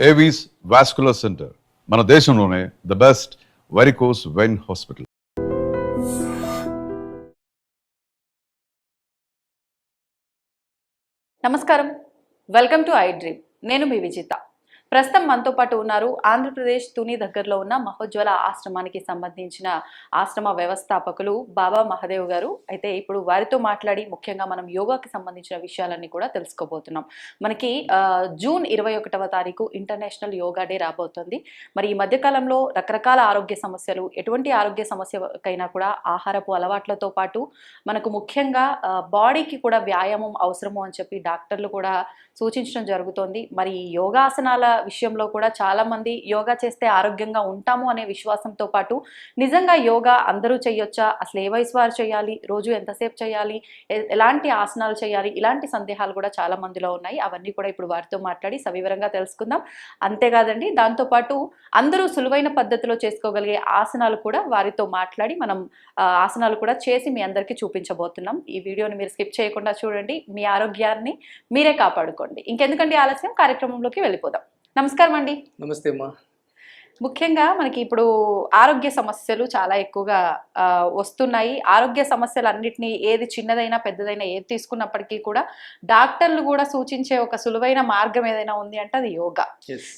Avis vascular centre మన దేశంలోనే the best varicose vein hospital. నమస్కారం, వెల్కమ్ టు ఐ డ్రీమ్. నేను మీ విజిత. ప్రస్తుతం మనతో పాటు ఉన్నారు ఆంధ్రప్రదేశ్ తుని దగ్గరలో ఉన్న మహోజ్వల ఆశ్రమానికి సంబంధించిన ఆశ్రమ వ్యవస్థాపకులు బాబా మహదేవ్ గారు. అయితే ఇప్పుడు వారితో మాట్లాడి ముఖ్యంగా మనం యోగాకి సంబంధించిన విషయాలన్నీ కూడా తెలుసుకోబోతున్నాం. మనకి జూన్ 21వ తారీఖు ఇంటర్నేషనల్ యోగా డే రాబోతుంది. మరి ఈ మధ్యకాలంలో రకరకాల ఆరోగ్య సమస్యలు, ఎటువంటి ఆరోగ్య సమస్యకైనా కూడా ఆహారపు అలవాట్లతో పాటు మనకు ముఖ్యంగా బాడీకి కూడా వ్యాయామం అవసరము అని చెప్పి డాక్టర్లు కూడా సూచించడం జరుగుతోంది. మరి ఈ యోగాసనాల విషయంలో కూడా చాలా మంది యోగా చేస్తే ఆరోగ్యంగా ఉంటాము అనే విశ్వాసంతో పాటు నిజంగా యోగా అందరూ చేయొచ్చా, అసలు ఏ వయసు వారు చేయాలి, రోజు ఎంతసేపు చేయాలి, ఎలాంటి ఆసనాలు చేయాలి, ఇలాంటి సందేహాలు కూడా చాలా మందిలో ఉన్నాయి. అవన్నీ కూడా ఇప్పుడు వారితో మాట్లాడి సవివరంగా తెలుసుకుందాం. అంతేకాదండి, దాంతోపాటు అందరూ సులువైన పద్ధతిలో చేసుకోగలిగే ఆసనాలు కూడా వారితో మాట్లాడి మనం ఆసనాలు కూడా చేసి మీ అందరికీ చూపించబోతున్నాం. ఈ వీడియోని మీరు స్కిప్ చేయకుండా చూడండి, మీ ఆరోగ్యాన్ని మీరే కాపాడుకోండి. ఇంకెందుకంటే ఆలస్యం, కార్యక్రమంలోకి వెళ్ళిపోదాం. నమస్కారం అండి. నమస్తే అమ్మా. ముఖ్యంగా మనకి ఇప్పుడు ఆరోగ్య సమస్యలు చాలా ఎక్కువగా వస్తున్నాయి. ఆరోగ్య సమస్యలన్నిటినీ ఏది చిన్నదైనా పెద్దదైనా ఏది తీసుకున్నప్పటికీ కూడా డాక్టర్లు కూడా సూచించే ఒక సులువైన మార్గం ఏదైనా ఉంది అంటే అది యోగా.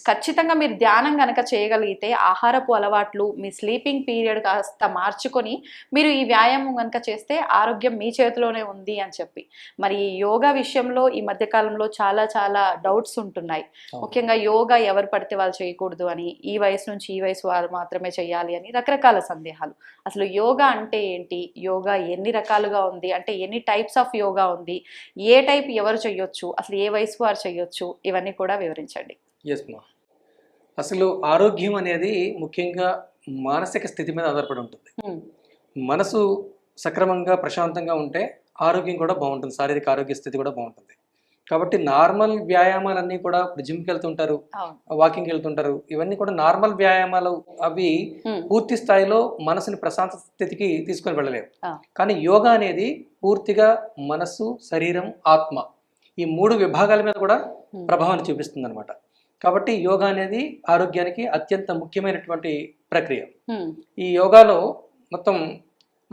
ఖచ్చితంగా మీరు ధ్యానం కనుక చేయగలిగితే, ఆహారపు అలవాట్లు, మీ స్లీపింగ్ పీరియడ్ కాస్త మార్చుకొని మీరు ఈ వ్యాయామం కనుక చేస్తే ఆరోగ్యం మీ చేతిలోనే ఉంది అని చెప్పి. మరి యోగా విషయంలో ఈ మధ్యకాలంలో చాలా చాలా డౌట్స్ ఉంటున్నాయి. ముఖ్యంగా యోగా ఎవరు పడితే వాళ్ళు చేయకూడదు అని, ఈ వయసు నుంచి ఈ వయసు వారు మాత్రమే చేయాలి అని రకరకాల సందేహాలు. అసలు యోగా అంటే ఏంటి, యోగా ఎన్ని రకాలుగా ఉంది, అంటే ఎన్ని టైప్స్ ఆఫ్ యోగా ఉంది, ఏ టైప్ ఎవరు చేయొచ్చు, అసలు ఏ వయసు వారు చేయొచ్చు, ఇవన్నీ కూడా వివరించండి. అసలు ఆరోగ్యం అనేది ముఖ్యంగా మానసిక స్థితి మీద ఆధారపడి ఉంటుంది. మనసు సక్రమంగా ప్రశాంతంగా ఉంటే ఆరోగ్యం కూడా బాగుంటుంది, శారీరక ఆరోగ్య స్థితి కూడా బాగుంటుంది. కాబట్టి నార్మల్ వ్యాయామాలన్నీ కూడా ఇప్పుడు జిమ్కి వెళ్తుంటారు, వాకింగ్కి వెళ్తుంటారు, ఇవన్నీ కూడా నార్మల్ వ్యాయామాలు. అవి పూర్తి స్థాయిలో మనసుని ప్రశాంత స్థితికి తీసుకొని వెళ్ళలేవు. కానీ యోగా అనేది పూర్తిగా మనస్సు, శరీరం, ఆత్మ, ఈ 3 విభాగాల మీద కూడా ప్రభావాన్ని చూపిస్తుంది అనమాట. కాబట్టి యోగా అనేది ఆరోగ్యానికి అత్యంత ముఖ్యమైనటువంటి ప్రక్రియ. ఈ యోగాలో మొత్తం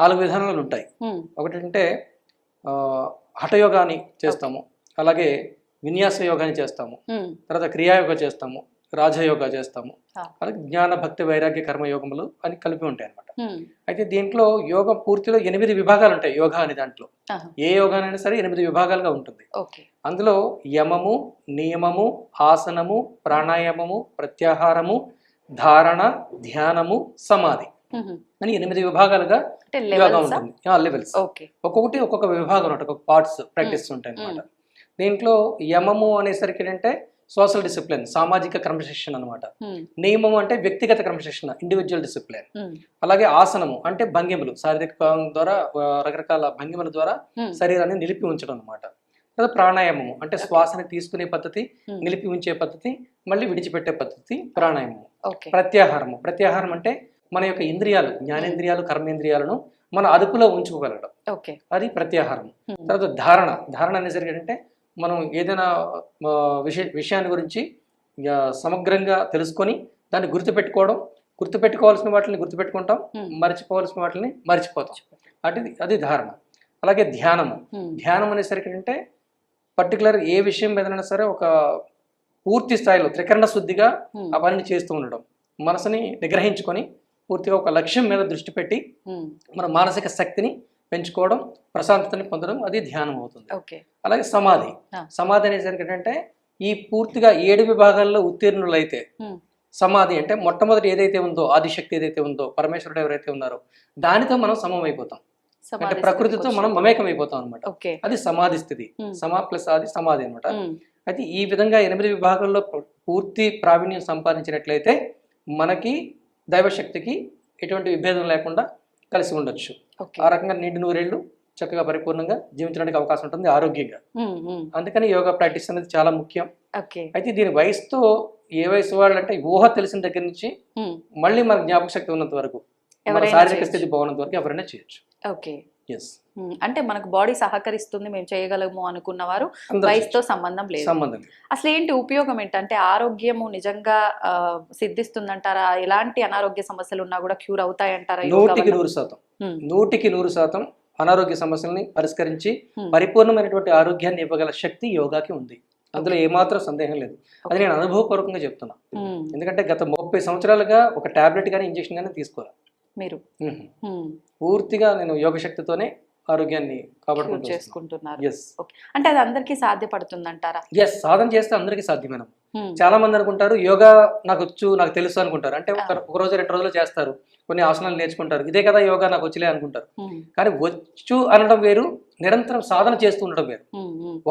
4 విధానాలు ఉంటాయి. ఒకటంటే హఠయోగాని చేస్తాము, అలాగే విన్యాస యోగాని చేస్తాము, తర్వాత క్రియాయోగా చేస్తాము, రాజయోగా చేస్తాము, అలాగే జ్ఞాన భక్తి వైరాగ్య కర్మయోగములు అని కలిపి ఉంటాయి అనమాట. అయితే దీంట్లో యోగం పూర్తిలో 8 విభాగాలు ఉంటాయి. యోగా అనే దాంట్లో ఏ యోగానైనా సరే 8 విభాగాలుగా ఉంటుంది. అందులో యమము, నియమము, ఆసనము, ప్రాణాయామము, ప్రత్యాహారము, ధారణ, ధ్యానము, సమాధి అని 8 విభాగాలుగా యోగా ఉంటుంది. లెవెల్స్ ఒక్కొక్కటి ఒక్కొక్క విభాగం ఉంటుంది, ఒక్కొక్క పార్ట్స్ ప్రాక్టీస్ ఉంటాయి అనమాట. దీంట్లో యమము అనేసరికి ఏంటంటే సోషల్ డిసిప్లిన్, సామాజిక క్రమశిక్షణ అనమాట. నియమము అంటే వ్యక్తిగత క్రమశిక్షణ, ఇండివిజువల్ డిసిప్లిన్. అలాగే ఆసనము అంటే భంగిమలు, శారీరక ద్వారా రకరకాల భంగిమల ద్వారా శరీరాన్ని నిలిపి ఉంచడం అనమాట. లేదా ప్రాణాయామము అంటే శ్వాసని తీసుకునే పద్ధతి, నిలిపి ఉంచే పద్ధతి, మళ్ళీ విడిచిపెట్టే పద్ధతి ప్రాణాయామము. ప్రత్యాహారము, ప్రత్యాహారం అంటే మన యొక్క ఇంద్రియాలు, జ్ఞానేంద్రియాలు, కర్మేంద్రియాలను మన అదుపులో ఉంచుకోగలడం, అది ప్రత్యాహారం. తర్వాత ధారణ, ధారణ అనేసరికి అంటే మనం ఏదైనా విషయాన్ని గురించి సమగ్రంగా తెలుసుకొని దాన్ని గుర్తుపెట్టుకోవడం, గుర్తుపెట్టుకోవాల్సిన వాటిని గుర్తుపెట్టుకుంటాం, మర్చిపోవాల్సిన వాటిని మర్చిపోతాం, అది ధారణ. అలాగే ధ్యానము, ధ్యానం అనేసరికి అంటే పర్టికులర్ ఏ విషయం మీదైనా సరే ఒక పూర్తి స్థాయిలో త్రికరణ శుద్ధిగా ఆ పనిని చేస్తూ ఉండడం, మనసుని నిగ్రహించుకొని పూర్తిగా ఒక లక్ష్యం మీద దృష్టి పెట్టి మన మానసిక శక్తిని పెంచుకోవడం, ప్రశాంతతని పొందడం, అది ధ్యానం అవుతుంది. అలాగే సమాధి, సమాధి అనేసరికి ఏంటంటే ఈ పూర్తిగా 7 విభాగాల్లో ఉత్తీర్ణులైతే సమాధి అంటే మొట్టమొదటి ఏదైతే ఉందో, ఆదిశక్తి ఏదైతే ఉందో, పరమేశ్వరుడు ఎవరైతే ఉన్నారో దానితో మనం సమం అయిపోతాం, అంటే ప్రకృతితో మనం మమేకం అయిపోతాం అనమాట. అది సమాధి స్థితి. సమా ప్లస్ ఆది సమాధి అనమాట. అయితే ఈ విధంగా 8 విభాగాల్లో పూర్తి ప్రావీణ్యం సంపాదించినట్లయితే మనకి దైవశక్తికి ఎటువంటి విభేదం లేకుండా కలిసి ఉండొచ్చు. ఆ రకంగా నిండు 100 చక్కగా పరిపూర్ణంగా జీవించడానికి అవకాశం ఉంటుంది, ఆరోగ్యంగా. అందుకని యోగా ప్రాక్టీస్ అనేది చాలా ముఖ్యం. అయితే దీని వయసుతో, ఏ వయసు వాళ్ళు అంటే ఊహ తెలిసిన దగ్గర నుంచి మళ్ళీ మన జ్ఞాపక శక్తి ఉన్నంత వరకు, మన శారీరక స్థితి బాగున్నంత వరకు ఎవరైనా చేయొచ్చు. ఎస్, అంటే మనకు బాడీ సహకరిస్తుంది, మేము చేయగలము అనుకున్న వారు వయసుతో సంబంధం లేదు. అసలు ఏంటి ఉపయోగం ఏంటంటే ఆరోగ్యము నిజంగా సిద్ధిస్తుందంటారా? ఎలాంటి అనారోగ్య సమస్యలు ఉన్నా కూడా క్యూర్ అవుతాయంటారా? 100% అనారోగ్య సమస్యల్ని పరిష్కరించి పరిపూర్ణమైనటువంటి ఆరోగ్యాన్ని ఇవ్వగల శక్తి యోగాకి ఉంది. అందులో ఏమాత్రం సందేహం లేదు. అది నేను అనుభవపూర్వకంగా చెప్తున్నా. ఎందుకంటే గత 30 సంవత్సరాలుగా ఒక టాబ్లెట్ కానీ ఇంజెక్షన్ కానీ తీసుకోవాలి. మీరు పూర్తిగా నేను యోగ శక్తితోనే ఆరోగ్యాన్ని చేసుకుంటున్నారు. అంటే అది అందరికీ సాధ్యపడుతుందంటారా? ఎస్, సాధన చేస్తే అందరికీ సాధ్యమేనా. చాలా మంది అనుకుంటారు యోగా నాకు వచ్చు, నాకు తెలుసు అనుకుంటారు. అంటే ఒక రోజు 2 రోజులు చేస్తారు, కొన్ని ఆసనాలు నేర్చుకుంటారు, ఇదే కదా యోగా నాకు వచ్చలే అనుకుంటారు. కానీ వచ్చు అనడం వేరు, నిరంతరం సాధన చేస్తూ ఉండడం వేరు.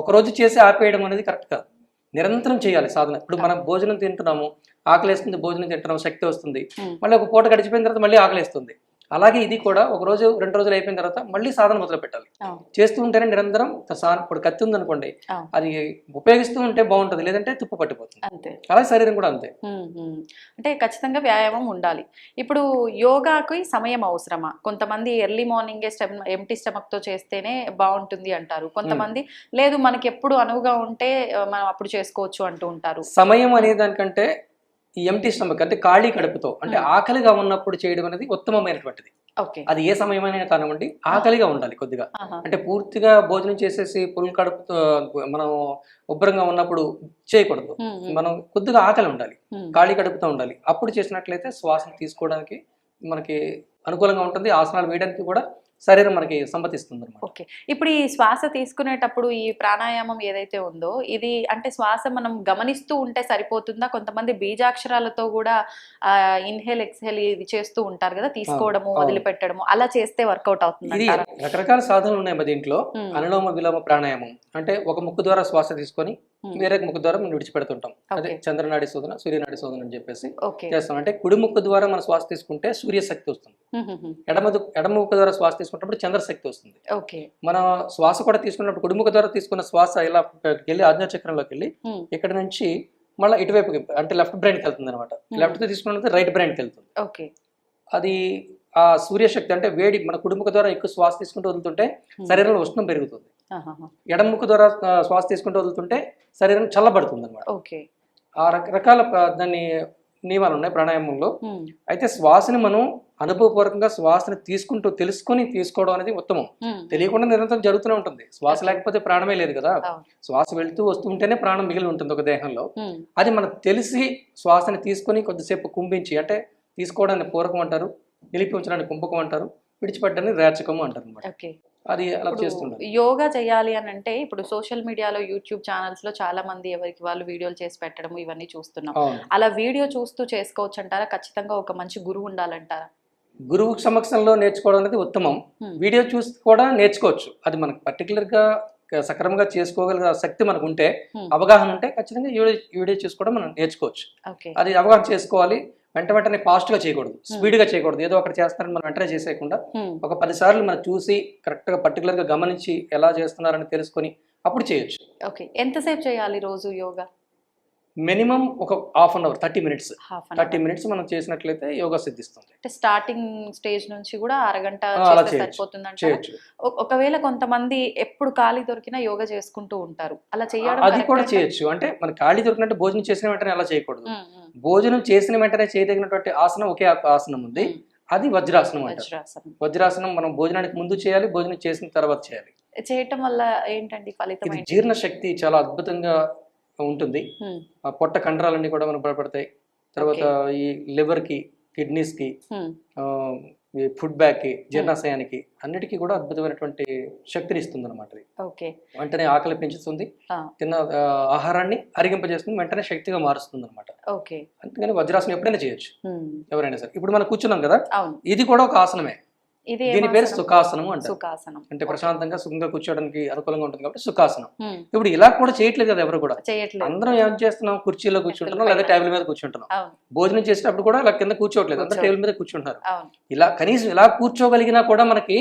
ఒక రోజు చేసి ఆపేయడం అనేది కరెక్ట్ కాదు. నిరంతరం చేయాలి సాధన. ఇప్పుడు మనం భోజనం తింటున్నాము, ఆకలేస్తుంది, భోజనం తింటున్నాము, శక్తి వస్తుంది, మళ్ళీ ఒక పూట గడిచిపోయిన తర్వాత మళ్ళీ ఆకలేస్తుంది. అలాగే ఇది కూడా ఒక రోజు 2 రోజులు అయిపోయిన తర్వాత మళ్ళీ సాధన మొదలు పెట్టాలి. చేస్తూ ఉంటేనే నిరంతరం ఇప్పుడు కత్తి ఉంది అనుకోండి, అది ఉపయోగిస్తూ ఉంటే బాగుంటుంది, లేదంటే తుప్పు పట్టిపోతుంది. అంతే, అలాగే శరీరం కూడా అంతే. అంటే ఖచ్చితంగా వ్యాయామం ఉండాలి. ఇప్పుడు యోగాకి సమయం అవసరమా? కొంతమంది ఎర్లీ మార్నింగే ఎంటీ స్టమక్ తో చేస్తేనే బాగుంటుంది అంటారు, కొంతమంది లేదు మనకి ఎప్పుడు అనువుగా ఉంటే మనం అప్పుడు చేసుకోవచ్చు అంటూ ఉంటారు. సమయం అనే దానికంటే ఈ ఎంటీ స్టమక్ అంటే ఖాళీ కడుపుతో, అంటే ఆకలిగా ఉన్నప్పుడు చేయడం అనేది ఉత్తమమైనటువంటిది. అది ఏ సమయమైనా కానివ్వండి, ఆకలిగా ఉండాలి కొద్దిగా. అంటే పూర్తిగా భోజనం చేసేసి ఫుల్ కడుపుతో మనం ఉబ్బరంగా ఉన్నప్పుడు చేయకూడదు. మనం కొద్దిగా ఆకలి ఉండాలి, ఖాళీ కడుపుతో ఉండాలి. అప్పుడు చేసినట్లయితే శ్వాసను తీసుకోవడానికి మనకి అనుకూలంగా ఉంటుంది, ఆసనాలు వేయడానికి కూడా శరీరం మనకి సమ్మతిస్తుంది అన్నమాట. ఓకే, ఇప్పుడు ఈ శ్వాస తీసుకునేటప్పుడు ఈ ప్రాణాయామం ఏదైతే ఉందో ఇది అంటే శ్వాస మనం గమనిస్తూ ఉంటే సరిపోతుందా? కొంతమంది బీజాక్షరాలతో కూడా ఇన్హేల్ ఎక్స్హేల్ ఇది చేస్తూ ఉంటారు కదా, తీసుకోవడము వదిలిపెట్టడము, అలా చేస్తే వర్కౌట్ అవుతుంది? ఇది రకరకాల సాధనలు ఉన్నాయి మా దీంట్లో. అనులోమ విలోమ ప్రాణాయామం అంటే ఒక ముక్కు ద్వారా శ్వాస తీసుకొని వేరే ముక్కు ద్వారా మనం విడిచిపెడుతుంటాం. అదే చంద్రనాడి శోధన, సూర్యనాడి శోధన అని చెప్పేసి చేస్తాం. అంటే కుడి ముక్కు ద్వారా మనం శ్వాస తీసుకుంటే సూర్యశక్తి వస్తుంది, ఎడమ ముక్కు ద్వారా శ్వాస తీసుకున్నప్పుడు చంద్రశక్తి వస్తుంది. మన శ్వాస కూడా తీసుకున్నప్పుడు కుడి ముక్కు ద్వారా తీసుకున్న శ్వాస ఇలా వెళ్ళి ఆజ్ఞాచక్రంలోకి వెళ్ళి ఇక్కడ నుంచి మళ్ళీ ఇటువైపుకి అంటే లెఫ్ట్ బ్రెయిన్కి వెళ్తుంది అనమాట. లెఫ్ట్ తో తీసుకున్నది రైట్ బ్రెయిన్కి వెళ్తుంది. అది ఆ సూర్యశక్తి అంటే వేడి మన కుడిముఖ ద్వారా ఎక్కువ శ్వాస తీసుకుంటూ వదులుతుంటే శరీరంలో ఉష్ణం పెరుగుతుంది, ఎడముఖ ద్వారా శ్వాస తీసుకుంటూ వదులుతుంటే శరీరం చల్లబడుతుంది అనమాట. ఆ రకరకాల దాన్ని నియమాలు ఉన్నాయి ప్రాణాయామంలో. అయితే శ్వాసని మనం అనుభవపూర్వకంగా శ్వాసని తీసుకుంటూ తెలుసుకొని తీసుకోవడం అనేది ఉత్తమం. తెలియకుండా నిరంతరం జరుగుతూనే ఉంటుంది. శ్వాస లేకపోతే ప్రాణమే లేదు కదా. శ్వాస వెళుతూ వస్తుంటేనే ప్రాణం మిగిలి ఉంటుంది ఒక దేహంలో. అది మనకు తెలిసి శ్వాసని తీసుకొని కొద్దిసేపు కుంభించి, అంటే తీసుకోవడాన్ని పూరకం అంటారు, నిలిపి ఉంచడానికి కుంభకం అంటారు, విడిచిపెట్టడాన్ని రేచకము అంటారు అనమాట. అది అలా చేస్తుంటారు. యోగా చేయాలి అని అంటే ఇప్పుడు సోషల్ మీడియాలో యూట్యూబ్ ఛానల్స్ లో చాలా మంది ఎవరికి వాళ్ళు వీడియోలు చేసి పెట్టడం ఇవన్నీ చూస్తున్నాం. అలా వీడియో చూస్తూ చేసుకోవచ్చు అంటారా? ఖచ్చితంగా ఒక మంచి గురువు ఉండాలంటారా? గురువు సమక్షంలో నేర్చుకోవడం అనేది ఉత్తమం. వీడియో చూసి కూడా నేర్చుకోవచ్చు. అది మనకు పర్టికులర్ గా సక్రమంగా చేసుకోగలిగే శక్తి మనకు ఉంటే, అవగాహన ఉంటే ఖచ్చితంగా వీడియో చూసుకోవడం మనం నేర్చుకోవచ్చు. అది అవగాహన చేసుకోవాలి. వెంటనే ఫాస్ట్ గా చేయకూడదు, స్పీడ్ గా చేయకూడదు. ఏదో ఒకటి చేస్తారని మనం వెంటనే చేసేయకుండా ఒక 10 సార్లు మనం చూసి కరెక్ట్ గా పర్టికులర్ గా గమనించి ఎలా చేస్తున్నారని తెలుసుకొని అప్పుడు చేయొచ్చు. ఓకే, ఎంతసేపు చేయాలి రోజు యోగా? మినిమం ఒక హాఫ్ అన్ అవర్, 30 మినిట్స్ మనం చేసినట్లయితే యోగా సిద్ధిస్తుంది. అంటే స్టార్టింగ్ స్టేజ్ నుంచి కూడా అరగంట సరిపోతుంది అంటే. ఒకవేళ కొంతమంది ఎప్పుడు ఖాళీ దొరికినా యోగా చేసుకుంటూ ఉంటారు, అలా చేయడం అది కూడా చేయొచ్చు. అంటే మన ఖాళీ దొరికినట్టు భోజనం చేసిన వెంటనే అలా చేయకూడదు. భోజనం చేసిన వెంటనే చేయదగినటువంటి ఆసనం ఒకే ఆసనం ఉంది, అది వజ్రాసనం అంటారు. వజ్రాసనం మనం భోజనానికి ముందు చేయాలి, భోజనం చేసిన తర్వాత చేయాలి. చేయటం వల్ల ఏంటండి ఫలితం? జీర్ణ శక్తి చాలా అద్భుతంగా ఉంటుంది. ఆ పొట్ట కండరాలన్నీ కూడా మనకు బలపడతాయి. తర్వాత ఈ లివర్ కి, కిడ్నీస్ కి, ఫుడ్ బ్యాగ్ కి, జీర్ణాశయానికి అన్నిటికీ కూడా అద్భుతమైనటువంటి శక్తిని ఇస్తుంది అనమాట. వెంటనే ఆకలి పెంచుతుంది, తిన్న ఆహారాన్ని అరిగింపజేస్తుంది, వెంటనే శక్తిగా మారుస్తుంది అనమాట. అందుకని వజ్రాసనం ఎప్పుడైనా చేయొచ్చు ఎవరైనా సరే. ఇప్పుడు మనం కూర్చున్నాం కదా, ఇది కూడా ఒక ఆసనమే. దీని పేరు సుఖాసనం అంటారు. అంటే ప్రశాంతంగా సుఖంగా కూర్చోడానికి అనుకూలంగా ఉంటుంది కాబట్టి సుఖాసనం. ఇప్పుడు ఇలా కూడా చేయట్లేదు కదా ఎవరు కూడా. అందరం ఏం చేస్తున్నాం, కుర్చీలో కూర్చుంటున్నాం లేదా టేబుల్ మీద కూర్చుంటున్నాం. భోజనం చేసేటప్పుడు కూడా ఇలా కింద కూర్చోవట్లేదు, అందరూ టేబుల్ మీద కూర్చుంటున్నారు. ఇలా కనీసం ఇలా కూర్చోగలిగినా కూడా మనకి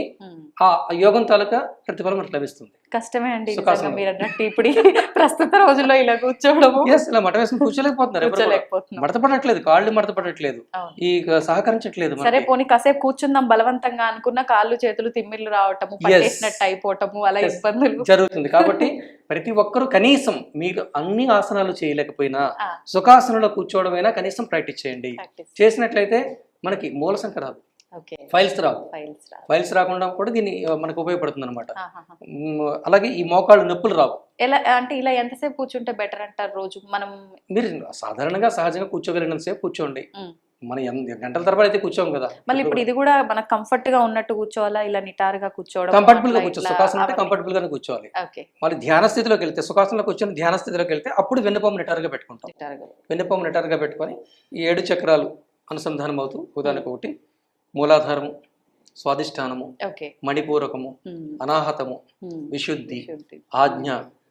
ఆ యోగం తాలూకా ప్రతిఫలం మనకు లభిస్తుంది. కష్టమే అండి నిజంగా సుఖాసనం. మీరు అన్నట్టు ఇప్పుడు ఈ ప్రస్తుత రోజుల్లో ఇలా కూర్చోవడము ఎస్, ఇలా మట వేసుకుని కూర్చోలేకపోతున్నారు. ఎవరు కూడా. కూర్చోలేకపోతున్నాం. మడత పడట్లేదు, కాళ్ళు మడత పడట్లేదు, అవును. ఈ సహకరించట్లేదు సరే మనకి. పోనీ కాసేపు కూర్చుందాం బలవంతంగా అనుకున్న కాళ్ళు చేతులు తిమ్మిర్లు రావటము, పట్టేసినట్టు అయిపోవటము, అలా Yes. ఇబ్బందులు జరుగుతుంది. కాబట్టి ప్రతి ఒక్కరూ కనీసం మీరు అన్ని ఆసనాలు చేయలేకపోయినా ఆ, సుఖాసనంలో కూర్చోవడమైనా కనీసం ప్రాక్టీస్ చేయండి. practice. చేసినట్లయితే మనకి మూల సంఖ్య రాదు, ఓకే. ఫైల్స్ రావు. ఫైల్స్ రా. ఫైల్స్ రాకుండా కూడా దీన్ని మనకు ఉపయోగపడుతుంది అనమాట. ఆహాహా. అలాగే ఈ మోకాళ్ళు నొప్పులు రావు. ఎలా అంటే ఇలా ఎంతసేపు కూర్చుంటే బెటర్ అంటారు రోజు మనం? మీరు సాధారణంగా సహజంగా కూర్చోగలిగినంత సేపు కూర్చోండి. ఉమ్. మనం గంటల తరబడి అయితే కూర్చోం కదా. మళ్ళీ ఇప్పుడు ఇది కూడా మనకు కంఫర్ట్ గా ఉన్నట్టు కూర్చోవాలా, ఇలా నిటారుగా కూర్చోవడం? కంఫర్టబుల్ గా అట్లా కూర్చో, ఇట్లా సుఖాసనం అంటే అవన్నీ. కంఫర్టబుల్ గానే కూర్చోవాలి. ఓకే. మళ్ళీ ధ్యాన స్థితిలోకి వెళ్తే, సుఖాసనంలో కూర్చొని ధ్యాన స్థితిలోకి వెళ్తే అప్పుడు వెన్నుపాము నిటారుగా పెట్టుకుంటాం. నిటారుగా. వెన్నుపాము నిటారుగా పెట్టుకొని ఈ 7 చక్రాలు అనుసంధానం అవుతూ ఉదాహరణకు ఒకటి మూలాధారము, స్వాదిష్టానము, ఓకే. మణిపూరకము, ఉమ్. అనాహతము, ఉమ్. విశుద్ధి, శుద్ధి. ఆజ్ఞ,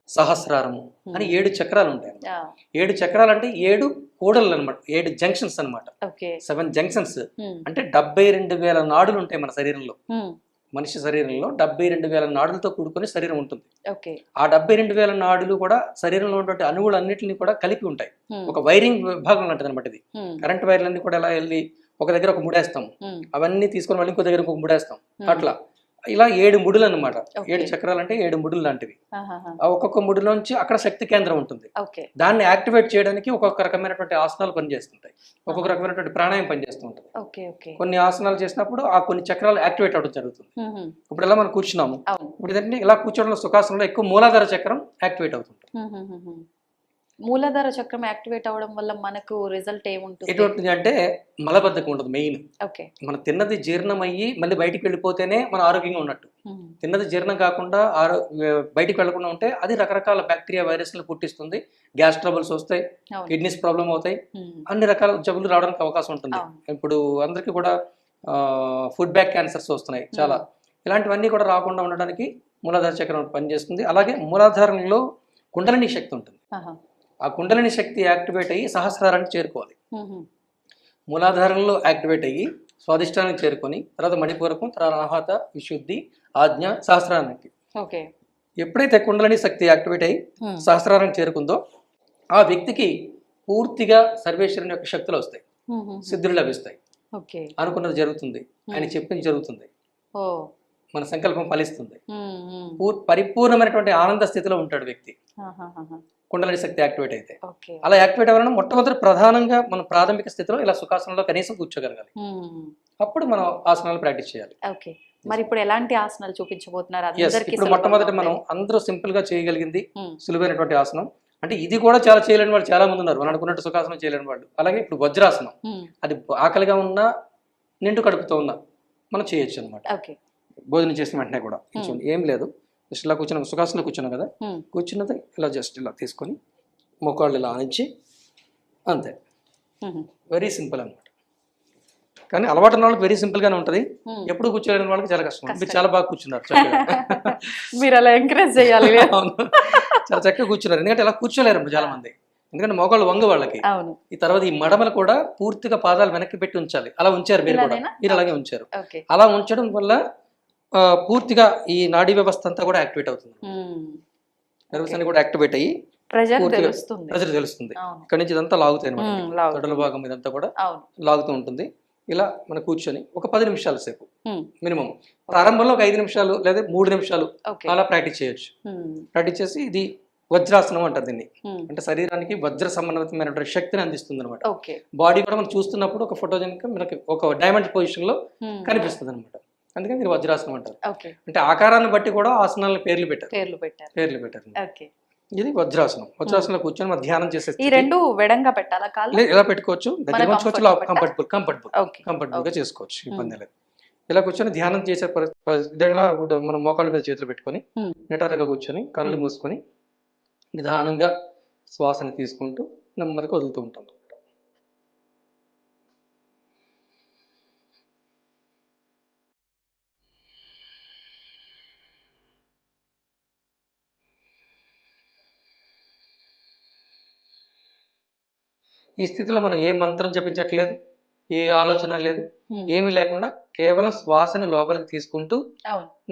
సహస్రారము అని 7 చక్రాలు ఉంటాయి. ఆ, 7 చక్రాలు అంటే 7 కూడళ్ళు అనమాట, 7 జంక్షన్స్ అనమాట. ఓకే. 7 జంక్షన్స్ ఉమ్. అంటే 72,000 నాడులు ఉంటాయి మన శరీరంలో. ఉమ్. మనిషి శరీరంలో 72,000 నాడులతో కూడుకొని శరీరం ఉంటుంది. ఓకే. ఆ 72,000 నాడులు కూడా శరీరంలో ఉన్నటువంటి అణువులన్నింటినీ కూడా కలిపి ఉంటాయి. ఉమ్. ఒక వైరింగ్ విభాగం లాంటిది అనమాట ఇది. ఉమ్. కరెంట్ వైర్లన్నీ కూడా ఎలా వెళ్ళి ఒక దగ్గర ఒక ముడేస్తాం, ఉమ్. అవన్నీ తీసుకొని మళ్ళీ ఇంకో దగ్గర ఒక ముడేస్తాం. Hmm. అట్లా ఇలా 7 ముడులు అనమాట. Okay. 7 చక్రాలు అంటే 7 ముడులు లాంటివి. ఆహాహా. ఆ ఒక్కొక్క ముడిలోంచి అక్కడ శక్తి కేంద్రం ఉంటుంది. ఓకే. దాన్ని యాక్టివేట్ చేయడానికి ఒక్కొక్క రకమైనటువంటి ఆసనాలు పనిచేస్తుంటాయి, ఒక్కొక్క రకమైనటువంటి ప్రాణాయం పనిచేస్తూ ఉంటుంది. ఓకే. ఓకే. కొన్ని ఆసనాలు చేసినప్పుడు ఆ కొన్ని చక్రాలు యాక్టివేట్ అవడం జరుగుతుంది. ఉహుం. ఇప్పుడు ఎలా మనం కూర్చున్నాము, అవును. ఇప్పుడు ఏంటంటే ఇలా కూర్చోవడంలో సుఖాసనంలో ఎక్కువ మూలాధార చక్రం యాక్టివేట్ అవుతుంది. ఉహుహుహుం. మూలాధార చక్రం యాక్టివేట్ అవ్వడం వల్ల మనకు రిజల్ట్ ఏముంటుంది? ఎటువంటి అంటే మలబద్ధకం ఉండదు. Main okay. మనం తిన్నది జీర్ణం అయ్యి మళ్ళీ బయటికి వెళ్ళిపోతేనే మనం ఆరోగ్యంగా ఉన్నట్టు. ఉహుం. తిన్నది జీర్ణం కాకుండా బయటికి వెళ్లకుండా ఉంటే అది రకరకాల బ్యాక్టీరియా వైరస్లు పుట్టిస్తుంది, గ్యాస్ ట్రబుల్స్ వస్తాయి, అవును. కిడ్నీస్ ప్రాబ్లం అవుతాయి, ఉమ్. అన్ని రకాల జబ్బులు రావడానికి అవకాశం ఉంటుంది. అవును. ఇప్పుడు అందరికీ కూడా ఫుడ్ బ్యాక్ క్యాన్సర్స్ వస్తున్నాయి చాలా. ఇలాంటివన్నీ కూడా రాకుండా ఉండడానికి మూలాధార చక్రం పనిచేస్తుంది. అలాగే మూలాధారంలో కుండలిని శక్తి ఉంటుంది. ఆహా. ఆ కుండలిని శక్తి యాక్టివేట్ అయ్యి సహస్రారానికి చేరుకోవాలి. ఉహుం. మూలాధారంలో యాక్టివేట్ అయ్యి స్వాదిష్టానికి చేరుకొని తర్వాత మణిపూరకం, తర్వాత అనాహత, విశుద్ధి, ఆజ్ఞ, సహస్రారానికి. ఓకే. ఎప్పుడైతే కుండలిని శక్తి యాక్టివేట్ అయ్యి ఉమ్. సహస్రారానికి చేరుకుందో ఆ వ్యక్తికి పూర్తిగా సర్వేశ్వరుని యొక్క శక్తులు వస్తాయి, ఉహుం. సిద్ధులు లభిస్తాయి, ఓకే. అనుకున్నది జరుగుతుంది, ఆయన చెప్పింది జరుగుతుంది, ఓ. మన సంకల్పం ఫలిస్తుంది. ఉమ్. ఉమ్. పరిపూర్ణమైనటువంటి ఆనంద స్థితిలో ఉంటాడు వ్యక్తి ఆహాహాహా. కుండలిని శక్తి యాక్టివేట్ అయితే. ఓకే. అలా యాక్టివేట్ అవ్వడం మొట్టమొదటి ప్రధానంగా మన ప్రాథమిక స్థితిలో ఇలా సుఖాసనంలో కనీసం కూర్చోగలగాలి. ఉమ్. అప్పుడు మనం ఆసనాలు ప్రాక్టీస్ చేయాలి. ఓకే. మరి ఇప్పుడు ఎలాంటి ఆసనాలు చూపించబోతున్నారు ఎస్, అందరికీ? ఇప్పుడు మొట్టమొదటి మనం అందరూ సింపుల్ గా చేయగలిగింది ఉమ్. సులువైనటువంటి ఆసనం. అంటే ఇది కూడా చాలా చేయలేని వాళ్ళు చాలా మంది ఉన్నారు, మనం అనుకున్నట్టు సుఖాసనం చేయలేని వాళ్ళు. అలాగే ఇప్పుడు వజ్రాసనం, ఉమ్. అది ఆకలిగా ఉన్నా నిండు కడుపుతో ఉన్నా మనం చేయొచ్చు అనమాట. ఓకే. భోజనం చేసిన వెంటనే కూడా కూర్చోండి, ఏం లేదు, జస్ట్ ఇలా కూర్చున్నాం, సుఖాసనంలో కూర్చున్నాం కదా, ఉమ్. కూర్చున్నది ఇలా జస్ట్ ఇలా తీసుకొని మోకాళ్ళు ఇలా ఆనించి అంతే. ఉహుం. వెరీ సింపుల్ అనమాట. కానీ అలవాటు ఉన్న వాళ్ళకి వెరీ సింపుల్ గానే ఉంటుంది, ఉమ్. ఎప్పుడు కూర్చోలేని వాళ్ళకి చాలా కష్టం. మీరు చాలా బాగా కూర్చున్నారు, చక్కగా. మీరు అలా ఎంకరేజ్ చేయాలి. అవును, చాలా చక్కగా కూర్చున్నారు. ఎందుకంటే ఇలా కూర్చోలేరు చాలా మంది, ఎందుకంటే మోకాళ్ళు వంగ వాళ్ళకి. అవును. ఈ తర్వాత ఈ మడమలు కూడా పూర్తిగా పాదాలు వెనక్కి పెట్టి ఉంచాలి. అలా ఉంచారు మీరు కూడా, ఇలానేనా? మీరు అలాగే ఉంచారు. ఓకే. అలా ఉంచడం వల్ల పూర్తిగా ఈ నాడీ వ్యవస్థ అంతా కూడా యాక్టివేట్ అవుతుంది, ఉమ్. నర్వస్ అన్ని కూడా యాక్టివేట్ అయ్యి ప్రెజర్ పూర్తిగా తెలుస్తుంది. ప్రెజర్ తెలుస్తుంది. అవును. ఇక్కడ నుంచి ఇదంతా లాగుతాయి అనమాట, లాగుతుంది. తొడల భాగం ఇదంతా కూడా అవును. లాగుతూ ఉంటుంది. ఇలా మనం కూర్చొని ఒక 10 నిమిషాల సేపు ఉమ్. మినిమం, ప్రారంభంలో ఒక 5 నిమిషాలు లేదా 3 నిమిషాలు ఓకే. అలా ప్రాక్టీస్ చేయొచ్చు. ఉమ్. ప్రాక్టీస్ చేసి ఇది వజ్రాసనం అంటారు దీన్ని. ఉమ్. అంటే శరీరానికి వజ్ర సంబంధమైనటువంటి శక్తిని అందిస్తుంది అనమాట. ఓకే. బాడీ కూడా మనం చూస్తున్నప్పుడు ఒక ఫోటోజెనిక్ మనకి ఒక డైమండ్ పొజిషన్ లో ఉమ్. కనిపిస్తుంది అనమాట. అందుకని మీరు వజ్రాసనం అంటారు. ఓకే. అంటే ఆకారాన్ని బట్టి కూడా ఆసనాల పేర్లు పెట్టారు. పేర్లు పెట్టారు. ఓకే. ఇది వజ్రాసనం. వజ్రాసనంలో కూర్చొని మనం ధ్యానం చేసే ఈ స్థితి. రెండు వెడంగా పెట్టాలా కాళ్ళు? లేదు, ఇలా పెట్టుకోవచ్చు, దగ్గర మన ఉంచుకోవచ్చు, comfortable కంఫర్టబుల్ ఓకే. కంఫర్టబుల్ గా చేసుకోవచ్చు, ఇబ్బంది లేదు. ఇలా కూర్చొని ధ్యానం చేసే మనం మోకాళ్ళ మీద చేతులు పెట్టుకొని ఉమ్. నిటారుగా కూర్చొని కళ్ళు మూసుకొని నిదానంగా శ్వాసని తీసుకుంటూ నెమ్మదిగా వదులుతూ ఉంటాం. ఈ స్థితిలో మనం ఏ మంత్రం జపించట్లేదు, ఏ ఆలోచన లేదు, ఏమీ లేకుండా కేవలం శ్వాసని లోపలికి తీసుకుంటూ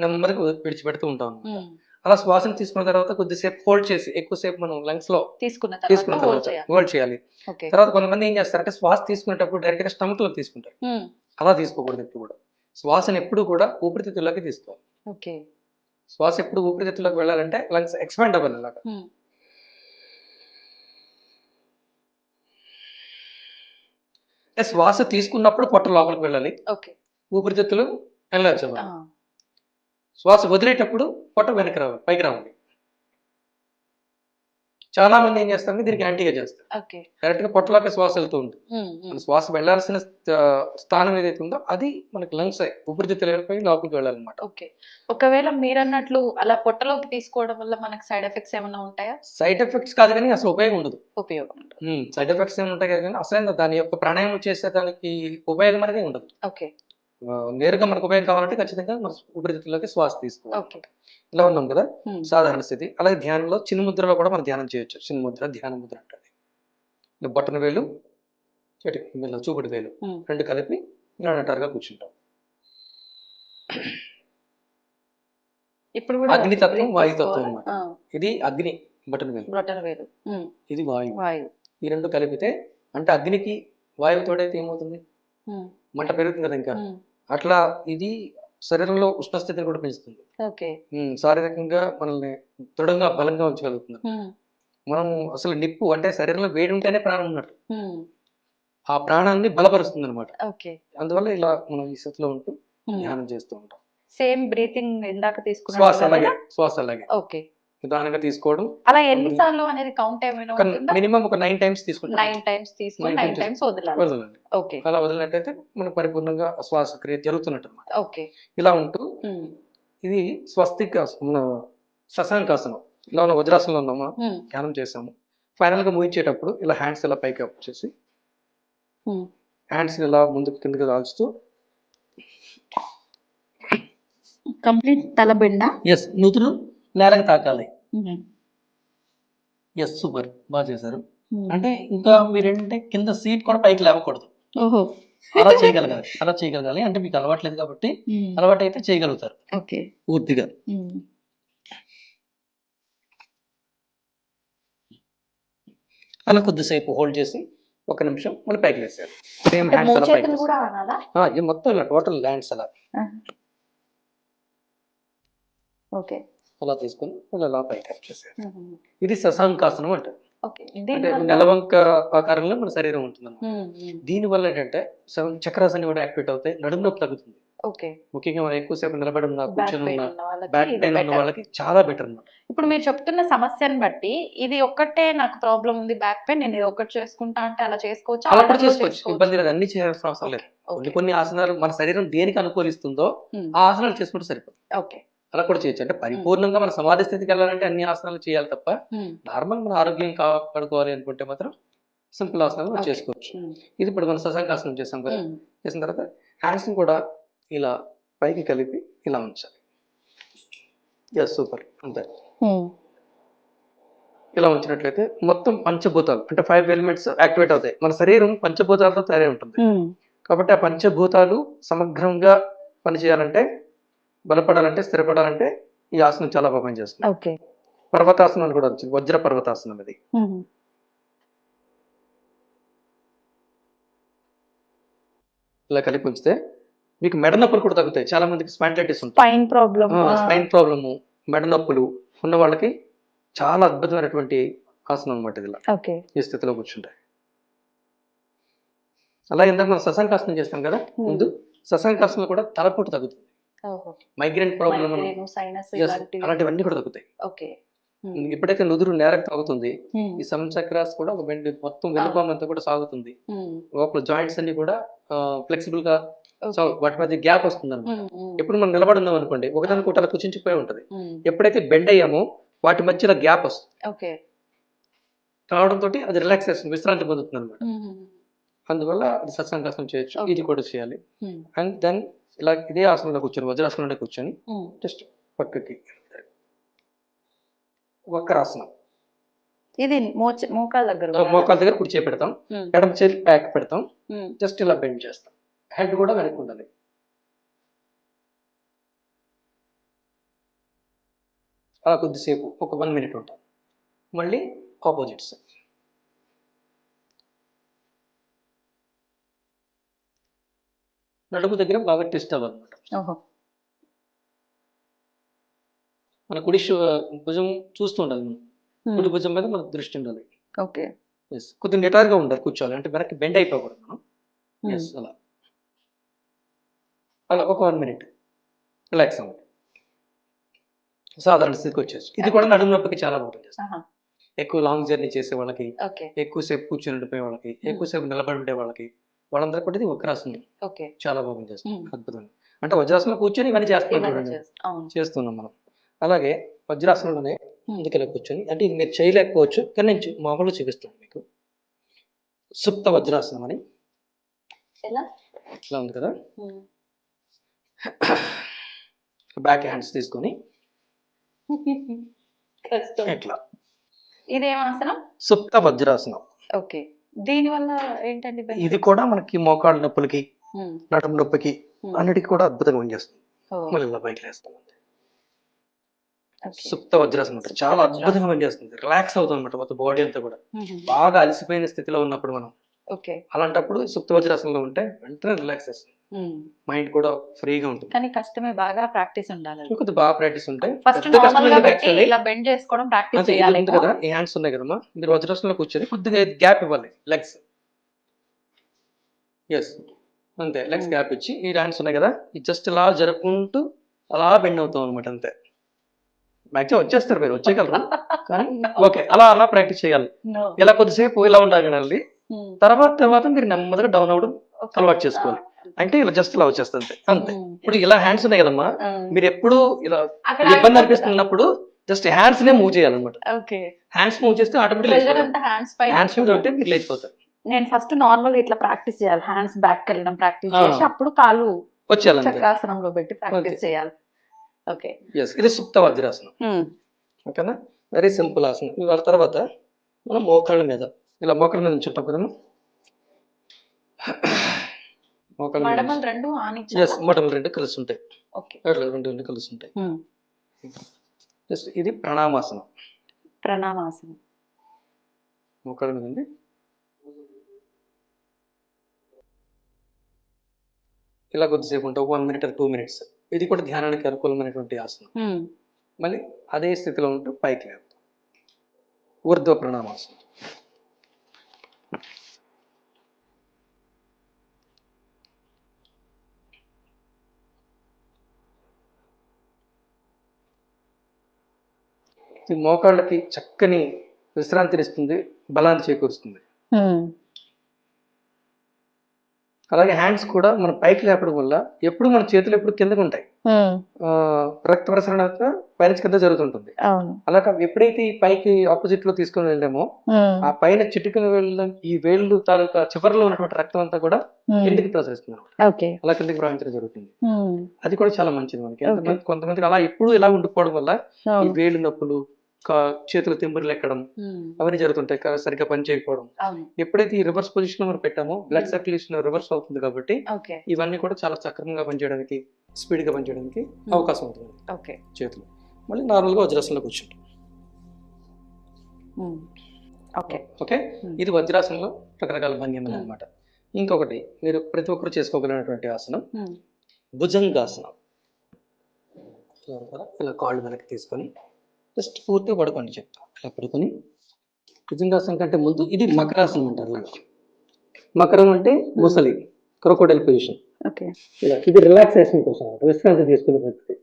నెమ్మదిగా విడిచిపెడుతూ ఉంటాం అన్నమాట. అలా శ్వాసను తీసుకున్న తర్వాత కొద్దిసేపు హోల్డ్ చేసి ఎక్కువసేపు మనం లంగ్స్ లో తీసుకున్న తర్వాత హోల్డ్ చేయాలి. తర్వాత కొంతమంది ఏం చేస్తారంటే శ్వాస తీసుకునేటప్పుడు డైరెక్ట్ గా స్టమక్ లో తీసుకుంటారు. అలా తీసుకోకూడదు. ఎప్పుడు కూడా శ్వాసను ఎప్పుడు కూడా ఊపిరితిత్తుల్లోకి తీసుకోవాలి. శ్వాస ఎప్పుడు ఊపిరితిత్తుల్లోకి వెళ్ళాలంటే లంగ్స్ ఎక్స్పాండ్ అవ్వాలి. అలాగా శ్వాస తీసుకున్నప్పుడు పొట్ట లోపలికి వెళ్ళాలి, ఊపిరితిత్తులు వెళ్ళచ్చు. శ్వాస వదిలేటప్పుడు పొట్ట వెనక్కి రావాలి, పైకి రావాలి. చాలా మంది ఏం చేస్తారంటే దీనికి యాంటీగా చేస్తారు. డైరెక్ట్ గా పొట్టలోకి శ్వాస వెళ్తూ ఉంటుంది. మన శ్వాస వెళ్లాల్సిన స్థానం ఏదైతే ఉందో అది మనకి లంగ్స్ ఊపిరితిత్తులు లోపలికి వెళ్ళాలన్నమాట. ఒకవేళ మీరు అన్నట్లు అలా పొట్టలోకి తీసుకోవడం వల్ల మనకి సైడ్ ఎఫెక్ట్స్ ఏమైనా ఉంటాయా? సైడ్ ఎఫెక్ట్స్ కాదు కానీ అసలు ఉపయోగం ఉండదు. సైడ్ ఎఫెక్ట్స్ ఏమైనా ఉంటాయి కానీ అసలు దాని యొక్క ప్రాణాయామం చేసే దానికి ఉపయోగం అనేది ఉండదు. నేరుగా మనకు ఉపయోగం కావాలంటే ఖచ్చితంగా మన ఊపిరితిత్తుల్లోకి శ్వాస తీసుకోవాలి. ఇలా ఉన్నాం కదా సాధారణ స్థితి. అలాగే ధ్యానంలో చిన్న ముద్రలో కూడా మనం ధ్యానం చేయొచ్చు. చిన్న ముద్ర ధ్యాన ముద్ర అంటారు. బొట్టన వేలు చూపుడు వేలు రెండు కలిపి నిటారుగా కూర్చుంటాం. ఇప్పుడు అగ్నితత్వం వాయుతత్వం అన్నమాట. ఇది అగ్ని బొట్టన వేలు, ఇది వాయువు. ఈ రెండు కలిపితే అంటే అగ్నికి వాయువు తోడైతే ఏమవుతుంది, మంట పెరుగుతుంది కదా. ఇంకా అట్లా ఇది శరీరంలో ఉష్ణస్థితిని కూడా పెంచుతుంది. శారీరకంగా మనల్ని దృఢంగా బలంగా ఉంచగలుగుతుంది. మనం అసలు నిప్పు అంటే శరీరంలో వేడి ఉంటేనే ప్రాణం ఉన్నట్టు, ఆ ప్రాణాన్ని బలపరుస్తుంది అనమాట. అందువల్ల ఇలా మనం ఈ స్థితిలో ఉంటూ ధ్యానం చేస్తూ ఉంటాం. సేమ్ బ్రీతింగ్ ఇందాక తీసుకున్న శ్వాస అలాగే నిదానంగా తీసుకోవడం. అలా ఎన్నిసార్లు అనేది కౌంట్ ఏమైనా మినిమం ఒక 9 టైమ్స్ తీసుకుంటాం. 9 టైమ్స్ తీసుకొని 9 టైమ్స్ వదలాలి. అలా వదిలినట్టయితే మనకు పరిపూర్ణంగా శ్వాసక్రియ జరుగుతున్నట్టు అనమాట. ఇలా ఉంటూ ఇది స్వస్తిక్ శశాంకాసనం. ఇలా ఉన్న వజ్రాసనంలో ఉన్నామా, ధ్యానం చేసాము. ఫైనల్ గా ముగించేటప్పుడు ఇలా హ్యాండ్స్ ఇలా పైకి అప్ చేసి హ్యాండ్స్ ఇలా ముందుకు కిందకి దాల్చుతూ కంప్లీట్ తల బెండ. నూతులు నేలకు తాకాలి. సూపర్, బాగా చేశారు. అంటే ఇంకా మీరేంటంటే కింద సీట్ కూడా పైకి లేవకూడదు. అలా చేయగలగాలి. అంటే మీకు అలవాట్లేదు కాబట్టి అలవాటు అయితే చేయగలుగుతారు పూర్తిగా. అలా కొద్దిసేపు హోల్డ్ చేసి 1 నిమిషం మళ్ళీ పైకి వేసారు. సేమ్ హ్యాండ్స్ మొత్తం ఇలా టోటల్ హ్యాండ్స్ అలా అలా తీసుకొని అలా పైకి వచ్చేసారు. ఇది శశాంకాసనం అంటారు. అంటే నెలవంక ఆకారంలో మన శరీరం ఉంటుంది. దీని వల్ల ఏంటంటే చక్రాస్ అన్ని కూడా యాక్టివేట్ అవుతాయి, నడుము నొప్పి తగ్గుతుంది. ముఖ్యంగా మనం ఎక్కువసేపు నిలబడి ఉన్న, కూర్చొని ఉన్న, బ్యాక్ పెయిన్ ఉన్న వాళ్ళకి చాలా బెటర్ అన్నమాట. ఇప్పుడు మీరు చెప్తున్న సమస్యను బట్టి ఇది ఒక్కటే నాకు ప్రాబ్లం ఉంది బ్యాక్ పెయిన్, నేను ఇది ఒక్కటి చేసుకుంటా అంటే అలా చేసుకోవచ్చు. అలా కూడా చేసుకోవచ్చు, ఇబ్బంది లేదు. అన్ని చేయాల్సిన అవసరం లేదు. కొన్ని ఆసనాలు మన శరీరం దేనికి అనుకూలిస్తుందో ఆ ఆసనాలు చేసుకుంటే సరిపోతుంది. అలా కూడా చేయొచ్చు. అంటే పరిపూర్ణంగా మన సమాధి స్థితికి వెళ్ళాలంటే అన్ని ఆసనాలు చేయాలి తప్ప నార్మల్ మన ఆరోగ్యం కాపాడుకోవాలి అనుకుంటే మాత్రం సింపుల్ ఆసనాలు చేసుకోవచ్చు. ఇది ఇప్పుడు మనం శశాంకాసనం చేసాం కదా, చేసిన తర్వాత హ్యాండ్స్ కూడా ఇలా పైకి కలిపి ఇలా ఉంచాలి. సూపర్, అంతే. ఇలా ఉంచినట్లయితే మొత్తం పంచభూతాలు అంటే 5 ఎలిమెంట్స్ యాక్టివేట్ అవుతాయి. మన శరీరం పంచభూతాలతో తయారై ఉంటుంది కాబట్టి ఆ పంచభూతాలు సమగ్రంగా పనిచేయాలంటే, బలపడాలంటే, స్థిరపడాలంటే ఈ ఆసనం చాలా బాగా పనిచేస్తుంది. పర్వతాసనం కూడా వచ్చింది, వజ్ర పర్వతాసనం. అది ఇలా కలిపి ఉంచితే మీకు మెడ నొప్పులు కూడా తగ్గుతాయి. చాలా మందికి స్పాండిలైటిస్ ఉంటుంది, స్పైన్ ప్రాబ్లము, మెడ నొప్పులు ఉన్న వాళ్ళకి చాలా అద్భుతమైనటువంటి ఆసనం అనమాట ఇది. ఇలా ఈ స్థితిలో కూర్చుంటాయి. అలాగే ఇందాక మనం శశాంకాసనం చేస్తాం కదా, ముందు శశాంకాసనం కూడా తలపోటు తగ్గుతుంది. మైగ్రేన్ ప్రాబ్లం అలాంటివన్నీ కూడా తగ్గుతాయి. ఎప్పుడైతే నుదురు నేరకు తాగుతుంది, ఈ సంచక్రాస్ కూడా ఒక బెండ్ మొత్తం వెనుపాము అంతా కూడా సాగుతుంది. లోపల జాయింట్స్ అన్ని కూడా ఫ్లెక్సిబుల్ గా, వాటి మధ్య గ్యాప్ వస్తుంది అనమాట. ఎప్పుడు మనం నిలబడి ఉన్నాం అనుకోండి, ఒకదానికి అలా కుచించిపోయి ఉంటది. ఎప్పుడైతే బెండ్ అయ్యామో వాటి మధ్యలో గ్యాప్ వస్తుంది, రావడంతో అది రిలాక్సేషన్, విశ్రాంతి పొందుతుంది అనమాట. అందువల్ల అది శశాంకాసనం చేయొచ్చు. ఇది కూడా చేయాలి. అండ్ దెన్ ఇలా ఇదే ఆసనంలో కూర్చొని, వజ్రాసనంలో కూర్చొని జస్ట్ పక్కకి వక్రాసనం ఇది మోకాళ్ళ దగ్గర మోకాల దగ్గర కుడి చేయి పెడతాం, ఎడమ చేతి బ్యాక్ పెడతాం, జస్ట్ ఇలా బెండ్ చేస్తాం, హెడ్ కూడా వెనక్కి ఉండాలి. అలా కొద్దిసేపు ఒక 1 minute ఉంటాం. మళ్ళీ ఆపోజిట్స్. నడుము దగ్గర బాగా ట్విస్ట్ అవ్వాలన్నమాట. మన కుడి భుజం చూస్తూ ఉండాలి, మనం కుడి భుజం మీద మనకు దృష్టి ఉండాలి. ఓకే, కొద్దిగా నిటారుగా ఉండాలి కూర్చోవాలి, అంటే వెనక్కి బెండ్ అయిపోకూడదు మనం. అలా అలా ఒక 1 minute రిలాక్స్ అవ్వండి, సాధారణ స్థితికి వచ్చేసి. ఇది కూడా నడుము నొప్పికి చాలా బాగుంటుంది. ఎక్కువ లాంగ్ జర్నీ చేసే వాళ్ళకి, ఎక్కువసేపు కూర్చొని ఉండిపోయే వాళ్ళకి, ఎక్కువసేపు నిలబడి ఉండే వాళ్ళకి, వాళ్ళందరూ కూడా ఇది వక్రాసనం చాలా బాగుంది చేస్తాం. అద్భుతంగా, అంటే వజ్రాసనం కూర్చొని ఇవన్నీ చేస్తున్నాం మనం. అలాగే వజ్రాసనంలోనే ముందుకెళ్ళి కూర్చొని, అంటే ఇది మీరు చేయలేకపోవచ్చు కానీ నేను మామూలుగా చూపిస్తాను మీకు. సుప్త వజ్రాసనం అని ఇలా ఉంది కదా, బ్యాక్ హ్యాండ్స్ తీసుకొని ఇట్లా. ఇదేం ఆసనం? సుప్త వజ్రాసనం. ఓకే, దీని వల్ల ఏంటండి? ఇది కూడా మనకి మోకాళ్ళ నొప్పులకి, నడుము నొప్పికి అన్నిటికీ కూడా అద్భుతంగా పనిచేస్తుంది. మళ్ళీ ఇలా బయట వేస్తాం. సుప్త వజ్రాసనం అంటే చాలా అద్భుతంగా పనిచేస్తుంది, రిలాక్స్ అవుతాం అనమాట మొత్తం బాడీ అంతా కూడా. బాగా అలసిపోయిన స్థితిలో ఉన్నప్పుడు మనం అలాంటప్పుడు సుప్త వజ్రాసనంలో ఉంటే వెంటనే రిలాక్స్ చేస్తుంది, మైండ్ కూడా ఫ్రీగా ఉంటుంది. కానీ కష్టమే, బాగా ప్రాక్టీస్ ఉండాలి. కొద్దిగా బాగా ప్రాక్టీస్ ఉంటే ఇలా బెండ్ చేసుకోవడం ప్రాక్టీస్ చేయాలి కదా. ఈ హ్యాండ్స్ ఉన్నాయి కదమ్మా, మీరు వజ్రాసనంలో కూర్చొని కొద్దిగా గ్యాప్ ఇవ్వాలి లెగ్స్. ఎస్, అంతే, లెగ్స్ గ్యాప్ ఇచ్చి ఈ హ్యాండ్స్ ఉన్నాయి కదా, ఇది జస్ట్ ఇలా జరుపుకుంటూ అలా బెండ్ అవుతాం అనమాట. అంతే, మ్యాక్సిమం వచ్చేస్తారు, మీరు వచ్చేయగలరు కానీ ఓకే, అలా అలా ప్రాక్టీస్ చేయాలి. ఇలా కొద్దిసేపు ఇలా ఉండాలి, తర్వాత మీరు నెమ్మదిగా డౌన్ అవ్వడం అలవాటు చేసుకోవాలి. అంటే ఇలా జస్ట్ ఇలా వచ్చేస్తుంది అంతే. ఇప్పుడు ఇలా హ్యాండ్స్ ఉన్నాయి కదమ్మా, మీరు ఎప్పుడు ఇలా ఇబ్బంది అనిపిస్తున్నప్పుడు జస్ట్ హ్యాండ్స్ నే మూవ్ చేయాలన్నమాట. హ్యాండ్స్ మూవ్ చేస్తే ఆటోమేటిక్ హ్యాండ్స్ మీద ఉంటే మీరు లేచిపోతారు. నేను ఫస్ట్ నార్మల్ ఇట్లా ప్రాక్టీస్ చేయాలి, హ్యాండ్స్ బ్యాక్ వెళ్ళడం ప్రాక్టీస్ చేసి అప్పుడు కాళ్ళు వచ్చేయాలి, చక్రాసనంలో పెట్టి ప్రాక్టీస్ చేయాలి. ఓకే, ఇది సుప్త వజ్రాసనం. ఓకేనా, వెరీ సింపుల్ ఆసనం. ఇవాళ తర్వాత మనం మోకాళ్ళ మీద ఇలా మోకాళ్ళ మీద ఉంచుతాం కదా, మడమలు రెండు కలిసి ఉంటాయి, రెండు కలిసి ఉంటాయి. జస్ట్ ఇది ప్రణామాసనం. మోకాళ్ళ మీద ఉంది, ఇలా కొద్దిసేపు ఉంటాం, 1 minute or 2 minutes. ఇది కూడా ధ్యానానికి అనుకూలమైనటువంటి ఆసనం. మళ్ళీ అదే స్థితిలో ఉంటూ పైకి లేపుతాం, ఊర్ధ్వ ప్రణామాసనం. ఇది మోకాళ్ళకి చక్కని విశ్రాంతినిస్తుంది, బలాన్ని చేకూరుస్తుంది. అలాగే హ్యాండ్స్ కూడా మనం పైకి లేపడం వల్ల ఎప్పుడు మన చేతులు ఎప్పుడు కిందకు ఉంటాయి, రక్త ప్రసరణ పైన కింద జరుగుతుంటుంది. అలా ఎప్పుడైతే ఈ పైకి ఆపోజిట్ లో తీసుకుని వెళ్ళామో ఆ పైన చిటికను వెళ్ళడం, ఈ వేళ్ళు తాలూకా చివరిలో ఉన్నటువంటి రక్తం అంతా కూడా కిందకి ప్రసరిస్తుంది, అలా కిందకి ప్రవహించడం జరుగుతుంది. అది కూడా చాలా మంచిది మనకి. కొంతమందికి అలా ఎప్పుడు ఇలా ఉండిపోవడం వల్ల ఈ వేళ్ళు నొప్పులు, చేతులు తిమ్మిరులు ఎక్కడం అవన్నీ జరుగుతుంటాయి, సరిగ్గా పని చేయకపోవడం. ఎప్పుడైతే ఈ రివర్స్ పొజిషన్ మనం పెట్టామో బ్లడ్ సర్క్యులేషన్ రివర్స్ అవుతుంది కాబట్టి ఇవన్నీ కూడా చాలా చక్రంగా పనిచేయడానికి, స్పీడ్ గా పనిచేయడానికి అవకాశం ఉంటుంది చేతులు. మళ్ళీ నార్మల్ గా వజ్రాసనంలో కూర్చుంటాం. ఓకే, ఇది వజ్రాసనంలో రకరకాల భంగిమలు అనమాట. ఇంకొకటి మీరు ప్రతి ఒక్కరు చేసుకోగలిగినటువంటి ఆసనం భుజంగాసనం. ఇలా కాళ్ళు వెనక్కి తీసుకొని జస్ట్ పూర్తిగా పడుకోండి, చెప్తా. ఇలా పడుకొని భుజంగాసనం కంటే ముందు ఇది మకరాసనం అంటారు. మకరం అంటే ముసలి, క్రొకోడైల్ పొజిషన్. ఇది రిలాక్సేషన్ కోసం, విశ్రాంతి తీసుకునే పద్ధతి.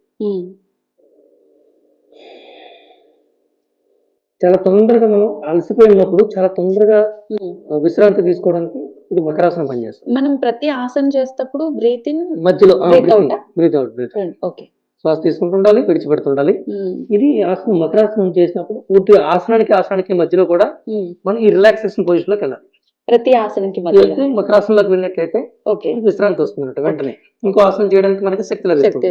చాలా తొందరగా మనం అలసిపోయినప్పుడు చాలా తొందరగా విశ్రాంతి తీసుకోవడానికి ఇది మకరాసనం పనిచేస్తుంది. మనం ప్రతి ఆసనం చేసేటప్పుడు బ్రీత్ ఇన్ మధ్యలో బ్రీత్ అవుట్ శ్వాస తీసుకుంటూ ఉండాలి, విడిచిపెడుతుండాలి. ఇది ఆసనం మకరాసనం చేసినప్పుడు పూర్తిగా ఆసనానికి మధ్యలో కూడా మనం ఈ రిలాక్సేషన్ పొజిషన్ లోకి వెళ్ళాలి. ప్రతి ఆసనానికి మకరాసనంలోకి వెళ్ళినట్లయితే విశ్రాంతి వస్తుంది వెంటనే. ఇంకో ఆసనం చేయడానికి మనకి శక్తి లభిస్తుంది.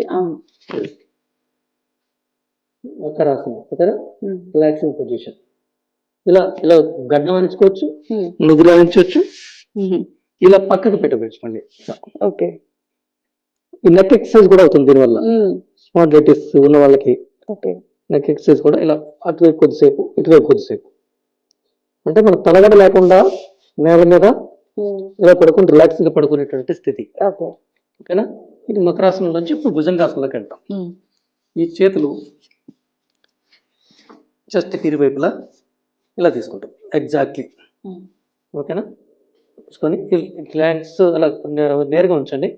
మకరాసనం రిలాక్సింగ్ పొజిషన్. ఇలా ఇలా గడ్డం అంచుకోవచ్చు, నుదురు అంచవచ్చు, ఇలా పక్కకు పెట్టవచ్చు మళ్ళీ. ఓకే. ఈ నెక్ ఎక్సర్సైజ్ కూడా అవుతుంది దీనివల్ల. స్పాండిలైటిస్ ఉన్న వాళ్ళకి ఓకే. నెక్ ఎక్సర్సైజ్ కూడా ఇలా అటువైపు కొద్దిసేపు ఇటువైపు కొద్దిసేపు, అంటే మన తలగడ లేకుండా నేల మీద ఇలా పడుకుని రిలాక్స్ గా పడుకునేటువంటి స్థితి. ఓకేనా? ఇది మకరాసనం నుంచి ఇప్పుడు భుజంగాసనంలోకి వెళ్తాం. ఈ చేతులు జస్ట్ ఇరువైపులా ఇలా తీసుకుంటాం ఎగ్జాక్ట్లీ. ఓకేనా? తీసుకొని హ్యాండ్స్ అలా నేరుగా ఉంచండి,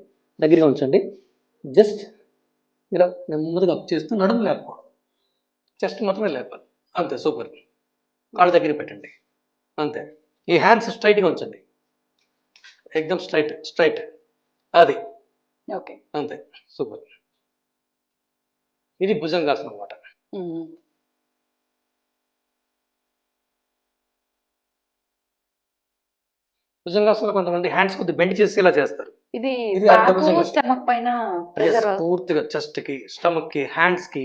దగ్గరగా ఉంచండి. జస్ట్ ఇలా నెమ్మదిగా అప్ చేస్తూ నడుము లేకపోవడం, చెస్ట్ మాత్రమే లేపాలి. అంతే, సూపర్. కాళ్ళ దగ్గర పెట్టండి, అంతే. ఈ హ్యాండ్స్ స్ట్రైట్గా ఉంచండి, ఎక్దమ్ స్ట్రైట్. అది ఓకే. అంతే, సూపర్. ఇది భుజంగాసనం అన్నమాట. భుజంగాసనం కొంతమంది హ్యాండ్స్ కొద్దిగా బెండ్ చేసి ఇలా చేస్తారు. ఇది ఇది అర్ధ భుజంగాసనం. స్టమక్ పైన Yes, పూర్తిగా చెస్ట్ కి, స్టమక్ కి, హ్యాండ్స్ కి,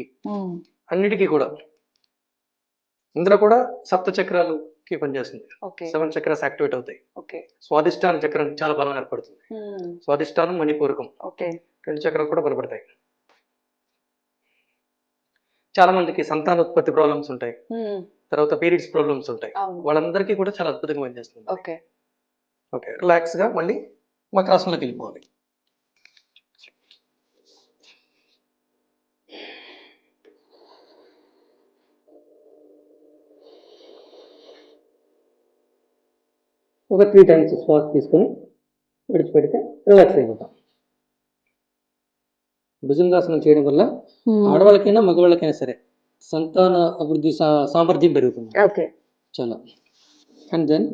అన్నిటికీ కూడా. ఇందులో కూడా సప్త చక్రాలకి పనిచేస్తుంది. 7 చక్రాస్ యాక్టివేట్ అవుతాయి. స్వాదిష్టాన చక్రం చాలా బలం ఏర్పడుతుంది. స్వాదిష్టానం, మణిపూరకం 2 చక్రాలు కూడా బలపడతాయి. చాలా మందికి సంతానోత్పత్తి ప్రాబ్లమ్స్ ఉంటాయి, తర్వాత పీరియడ్స్ ప్రాబ్లమ్స్ ఉంటాయి, వాళ్ళందరికీ కూడా చాలా అద్భుతంగా పనిచేస్తుంది. ఓకే, రిలాక్స్ గా మళ్ళీ మకరాసనంలోకి వెళ్ళిపోవాలి. ఒక 3 times శ్వాస తీసుకొని విడిచిపెడితే రిలాక్స్ అయిపోతాం. భుజంగాసనం చేయడం వల్ల ఆడవాళ్ళకైనా మగవాళ్ళకైనా సరే సంతాన అభివృద్ధి సామర్థ్యం పెరుగుతుంది. చాలా. అండ్ దెన్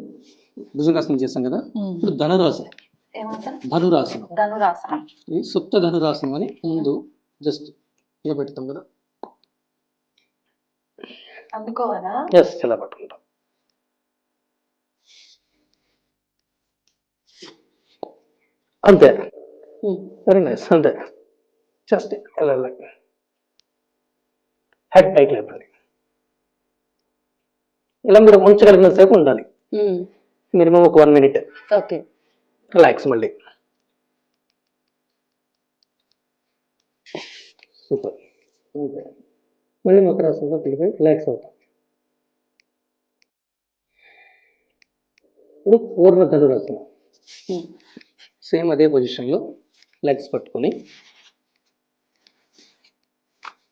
భుజంగాసనం చేస్తాం కదా, ఇప్పుడు ధనురాసనం. ఈ సుప్త ధనురాసనం అని ముందు జస్ట్ ఇలా పెడతాం కదా, జస్ట్ ఇలా పట్టుకుంటాం. అంతే, వెరీ నైస్. అంతే, జస్ట్ హెడ్ పైకి లేపండి. ఇలా మీరు ఉంచగలిగిన సేపు ఉండాలి, మినిమం ఒక 1 minute. రిలాక్స్ మళ్ళీ. సూపర్. మళ్ళీ మకరాసనంలో వెళ్ళిపోయి రిలాక్స్ అవుతాం. ఇప్పుడు పూర్ణ ధనురాసనం. సేమ్ అదే పొజిషన్లో లెగ్స్ పట్టుకొని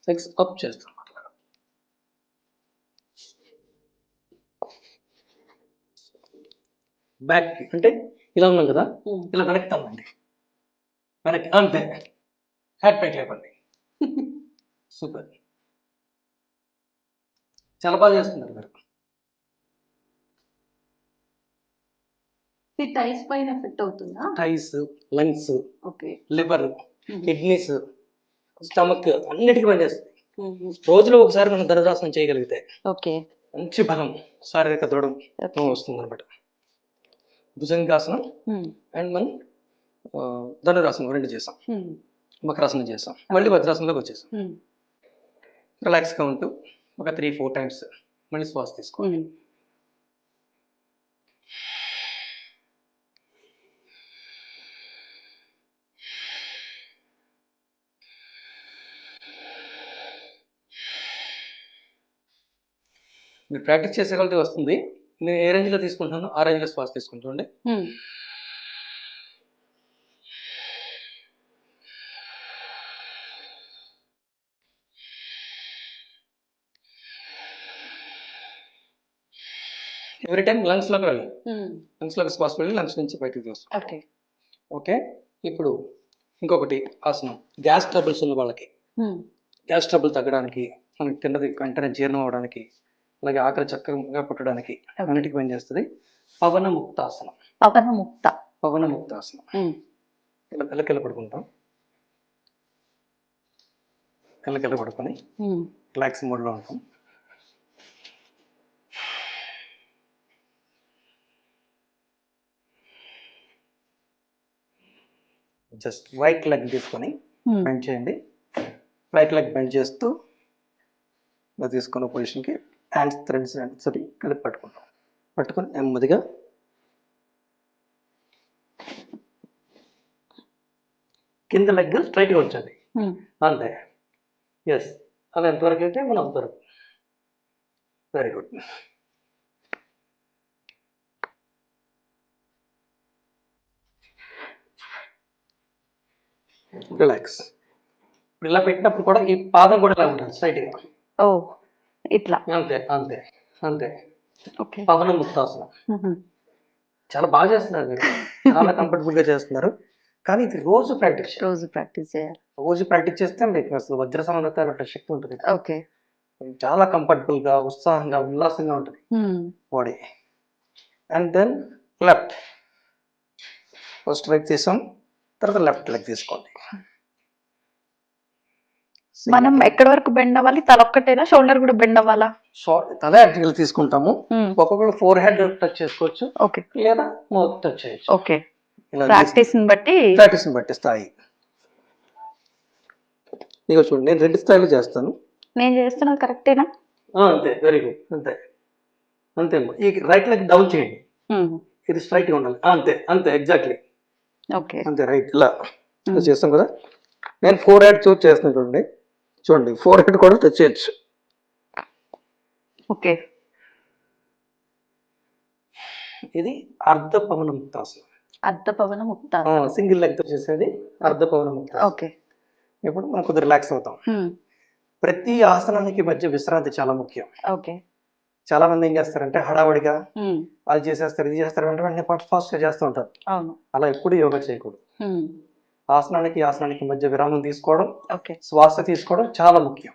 లెగ్స్ అప్ చేస్తాం. బ్యాక్ అంటే ఇలా ఉన్నాం కదా, ఇలా వెనక్తామండి, వెనక్కి. అంతే, హెడ్ పైకి లేపండి. సూపర్, చాలా బాగా చేస్తున్నారు మీరు. టైస్ పైన ఎఫెక్ట్ అవుతుందా? టైస్, లంగ్స్, లివర్, కిడ్నీస్, స్టమక్ అన్నిటికీ పనిచేస్తుంది. రోజులో ఒకసారి మనం ధనురాసనం చేయగలిగితే మంచి బలం, శారీరక దృఢం వస్తుంది అనమాట. భుజంగాసనం అండ్ మనం ధనురాసనం 2 చేసాం, మకరాసనం చేసాం, మళ్ళీ వజ్రాసనంలోకి వచ్చేసాం. రిలాక్స్గా ఉంటూ ఒక 3-4 times మళ్ళీ శ్వాస తీసుకోండి. మీరు ప్రాక్టీస్ చేసేగలిగితే వస్తుంది. నేను ఏ రేంజ్లో తీసుకుంటానో ఆ రేంజ్లో శ్వాస తీసుకుంటుండే. ఎవ్రీ టైం లంగ్స్లోకి వెళ్ళాలి, లంగ్స్లోకి శ్వాస వెళ్ళి లంగ్స్ నుంచి బయటకు తీస్తాం. ఓకే, ఇప్పుడు ఇంకొకటి ఆసనం. గ్యాస్ ట్రబుల్స్ ఉన్న వాళ్ళకి, గ్యాస్ ట్రబుల్ తగ్గడానికి, మనకి తిన్నది వెంటనే జీర్ణం అవడానికి, అలాగే ఆకలి చక్కగా పుట్టడానికి అన్నిటికీ పనిచేస్తుంది పవన ముక్తాసనం. పవన ముక్తాసనం. ఇలా కళ్ళకెళ్ళ పడుకుంటాం, కళ్ళకెళ్ళ పడుకొని రిలాక్స్ మోడ్లో ఉంటాం. జస్ట్ రైట్ లెగ్ తీసుకొని బెండ్ చేయండి. రైట్ లెగ్ బెండ్ చేస్తూ ఇలా తీసుకున్న పొజిషన్కి హ్యాండ్స్ థ్రెడ్స్ సరి కలిపి పట్టుకుంటాం. పట్టుకొని నెమ్మదిగా కింద లెగ్ స్ట్రైట్గా వచ్చాలి అంతే. ఎస్, అది ఎంతవరకు అయితే మనం అంతవరకు. Very good. రిలాక్స్. ఇలా పెట్టినప్పుడు కూడా ఈ పాదం కూడా ఇలా ఉంటుంది స్ట్రైట్గా. ఓ ఇట్లా. అంతే అంతే అంతే. ఓకే. పవన ముక్తాసనం చాలా బాగా చేస్తున్నారు మీరు, చాలా కంఫర్టబుల్ గా చేస్తున్నారు. కానీ ఇది రోజు ప్రాక్టీస్ చేయాలి. రోజు ప్రాక్టీస్ చేస్తే మీకు అసలు వజ్ర సమానత శక్తి ఉంటుంది. ఓకే. చాలా కంఫర్టబుల్ గా, ఉత్సాహంగా, ఉల్లాసంగా ఉంటుంది body. And then left. First right తీసాం, తర్వాత లెఫ్ట్ లెగ్ తీసుకోండి. మనం ఎక్కడి వరకు బెండ్ అవ్వాలి? తల ఒక్కటేనా, షోల్డర్ కూడా బెండ్ అవ్వాలా? తల యాక్చువల్ తీసుకుంటాము. ఒక్కొక్కరు ఫోర్ హెడ్ టచ్ చేసుకోవచ్చు, ఓకే, లేదా మౌత్ టచ్ చేయొచ్చు. ఓకే. ప్రాక్టీస్ బట్టి స్థాయి. ఇక చూడండి, నేను రెండు స్థాయిలో చేస్తాను. నేను చేస్తున్నది కరెక్టేనా? అంతే, వెరీ గుడ్. అంతే అంతే. ఈ రైట్ లెగ్ డౌన్ చేయండి, ఇది స్ట్రైట్ గా ఉండాలి. అంతే అంతే, ఎగ్జాక్ట్లీ. ఓకే, అంతే. రైట్ ఇలా చేస్తాం కదా. నేను ఫోర్ హెడ్ చూస్ చేస్తాను. చూడండి ఫోర్ హెడ్ కూడా టచ్ చేయొచ్చు. ఓకే. ఇది అర్ధ పవన ముక్తాసనం. అర్ధ పవన ముక్తాసనం సింగిల్ లెగ్ తో చేసేది అర్ధ పవన ముక్తాసనం. ఓకే. ఇప్పుడు మనం కొద్దిగా రిలాక్స్ అవుతాం. ప్రతి ఆసనానికి మధ్య విశ్రాంతి చాలా ముఖ్యం. ఓకే. చాలా మంది ఏం చేస్తారంటే హడావడిగా అది చేసేస్తారు, ఇది చేస్తారు, వెంటనే ఫాస్ట్ గా చేస్తూ ఉంటారు. అవును. అలా ఎప్పుడు యోగా చేయకూడదు. ఆసనానికి మధ్య విరామం తీసుకోవడం, ఓకే, శ్వాస తీసుకోవడం చాలా ముఖ్యం.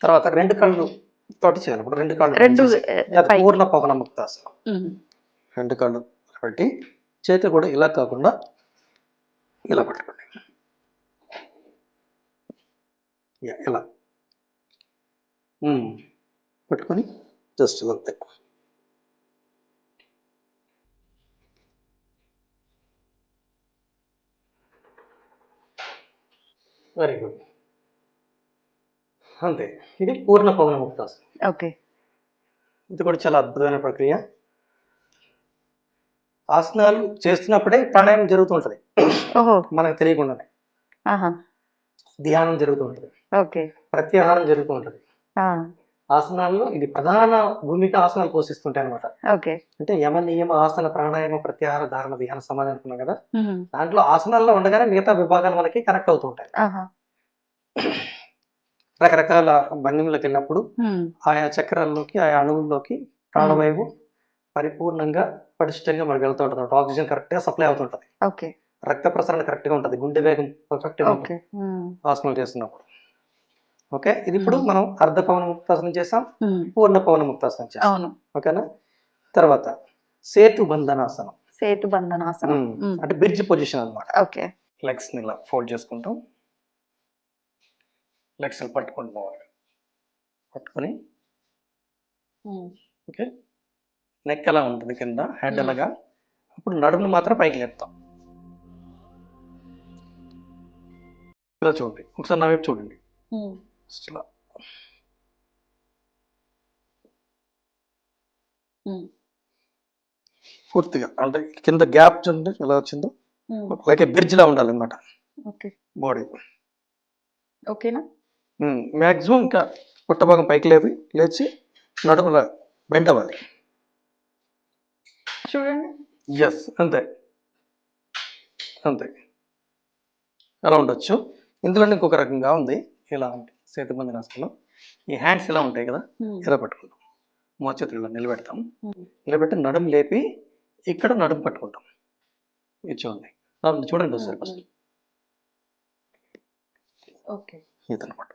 తర్వాత రెండు కళ్ళు తోటి చేయాలి. ఇప్పుడు రెండు కళ్ళు పూర్ణ పవన ముక్తాసనం. రెండు కళ్ళు పెట్టి చేతి కూడా ఇలా కాకుండా ఇలా పట్టుకోండి. ఇలా పట్టుకొని జస్ట్ అంతే. Very good. అంతే. ఇది పూర్ణ పవన ముక్తాసనం. ఓకే. ఇది కూడా చాలా అద్భుతమైన ప్రక్రియ. ఆసనాలు చేస్తున్నప్పుడే ప్రాణాయామం జరుగుతుంటది, మనకు తెలియకుండానే. ధ్యానం జరుగుతూ ఉంటుంది, ప్రత్యాహారం జరుగుతూ ఉంటుంది. ఆసనాల్లో ఇది ప్రధాన భూమిక ఆసనాలు పోషిస్తుంటాయి అనమాట. అంటే యమ నియమ ఆసన ప్రాణాయామ ప్రత్యాహార ధారణ ధ్యాన సమాధి అనుకున్నాం కదా. దాంట్లో ఆసనాల్లో ఉండగానే మిగతా విభాగాలు మనకి కనెక్ట్ అవుతూ ఉంటాయి. రకరకాల భంగిమలకు వెళ్ళినప్పుడు ఆయా చక్రాల్లోకి, ఆయా అణువుల్లోకి ప్రాణవాయువు పరిపూర్ణంగా పటిష్టంగా మనకు వెళ్తూ ఉంటుంది. ఆక్సిజన్ కరెక్ట్ గా సప్లై అవుతుంటది, రక్త ప్రసరణ కరెక్ట్ గా ఉంటుంది, గుండె వేగం పర్ఫెక్ట్ గా ఉంటుంది ఆసనాలు చేస్తున్నప్పుడు. ఓకే. ఇది ఇప్పుడు మనం అర్ధ పవన ముక్తాసనం చేసాం, పూర్ణ పవన ముక్తాసనం చేసాం. ఓకేనా. తర్వాత సేతు బంధనాసనం. అంటే బ్రిడ్జ్ పొజిషన్ అన్నమాట. లెగ్స్ ని ఇలా ఫోల్డ్ చేసుకుంటాం, లెగ్స్ పట్టుకుంటాం, పట్టుకొని ఓకే. నెక్ ఎలా ఉంటుంది కింద, హెడ్ అలాగా. అప్పుడు నడుమును మాత్రం పైకి లేపుతాం. ఇలా చూడండి, ఒకసారి నా వైపు చూడండి. ఇలా పూర్తిగా అంటే కింద గ్యాప్ చూడండి ఎలా వచ్చిందో, లైక్ బ్రిడ్జ్ లా ఉండాలన్నమాట బాడీ. ఓకేనా. మ్యాక్సిమం ఇంకా పుట్ట భాగం పైకి లేచి నడుములా బెండ్ అవ్వాలి. చూడండి. ఎస్, అంతే అంతే. అలా ఉండొచ్చు. ఇందులో ఇంకొక రకంగా ఉంది. ఇలా ఉంది సేతు బంధనాసనం. ఈ హ్యాండ్స్ ఇలా ఉంటాయి కదా, ఇలా పట్టుకుంటాం, మోచేతులు ఇలా నిలబెడతాం. నిలబెట్టి నడుము లేపి ఇక్కడ నడుము పట్టుకుంటాం. ఇది చూడండి, చూడండి ఒకసారి ఫస్ట్. ఇదనమాట.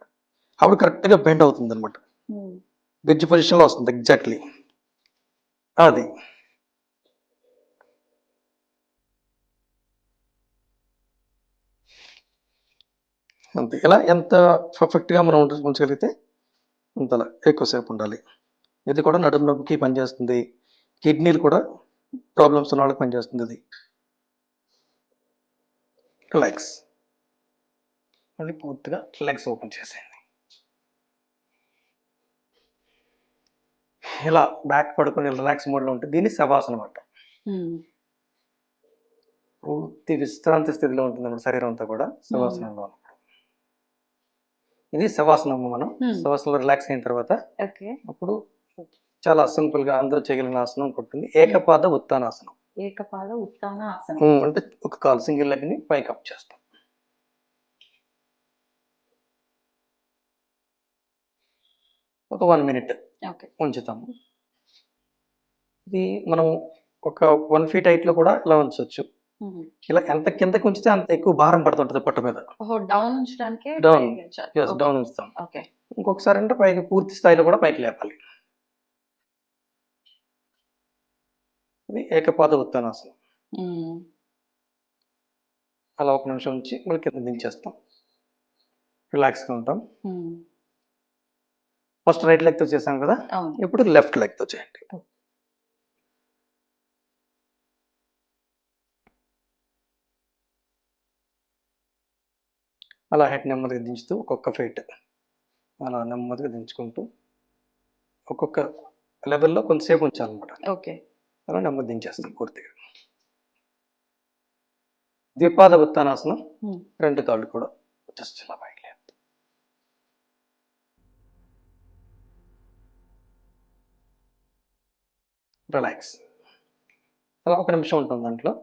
అప్పుడు కరెక్ట్ గా బెండ్ అవుతుంది అనమాట, బ్రిడ్జ్ పొజిషన్ లో వస్తుంది ఎగ్జాక్ట్లీ అది. అంతే. ఇలా ఎంత పర్ఫెక్ట్ గా మనం ఉంచగలిగితే అంతలా ఎక్కువసేపు ఉండాలి. ఇది కూడా నడుము నొప్పికి పనిచేస్తుంది, కిడ్నీలు కూడా ప్రాబ్లమ్స్ ఉన్న వాళ్ళకి పనిచేస్తుంది ఇది. రిలాక్స్. మళ్ళీ పూర్తిగా లెగ్స్ ఓపెన్ చేసేయండి. ఇలా బ్యాక్ పడుకొని రిలాక్స్ మోడ్లో ఉంటుంది. దీన్ని శవాసనం అంటాం. పూర్తి విశ్రాంతి స్థితిలో ఉంటుంది శరీరం అంతా కూడా శవాసనంలో. ఇది శవాసనం. మనం శవాసనంలో రిలాక్స్ అయిన తర్వాత అప్పుడు చాలా సింపుల్ గా అందరూ చేయగలిగిన ఆసనం ఉంటుంది. ఏకపాద ఉత్తానాసనం. ఏకపాద ఉత్తానాసనం అంటే ఒక కాలు సింగిల్ లెగ్ ని పైకి అప్ చేస్తాం. ఒక 1 minute ఉంచుతాము. ఇది మనం ఒక 1 feet హైట్ లో కూడా ఇలా ఉంచవచ్చు. ఇలా ఎంత కిందకి ఉంచితే అంత ఎక్కువ భారం పడుతుంటది పొట్ట మీద. డౌన్ ఉంచడానికి డౌన్ ఉంచుతాం. ఇంకొకసారి అంటే పైకి పూర్తి స్థాయిలో కూడా పైకి లేపాలి. ఇది ఏకపాద ఉత్తానాసనం. అలా 1 నిమిషం ఉంచి మళ్ళీ కింద దించేస్తాం. రిలాక్స్గా ఉంటాం. ఫస్ట్ రైట్ లెగ్ తో చేసాం కదా, ఇప్పుడు లెఫ్ట్ లెగ్ తో చేయండి. అలా హెడ్ నెమ్మదిగా దించుతూ ఒక్కొక్క ఫీట్ అలా నెమ్మదిగా దించుకుంటూ ఒక్కొక్క లెవెల్లో కొంతసేపు ఉంచాలన్నమాట. అలా నెమ్మది దించేస్తాం పూర్తిగా. ద్విపాద ఉత్తానాసనం. 2 కాళ్ళు కూడా జస్ట్ ఇలా పైకి లేపుతాం. రిలాక్స్. అలా 1 నిమిషం ఉంటుంది. దాంట్లో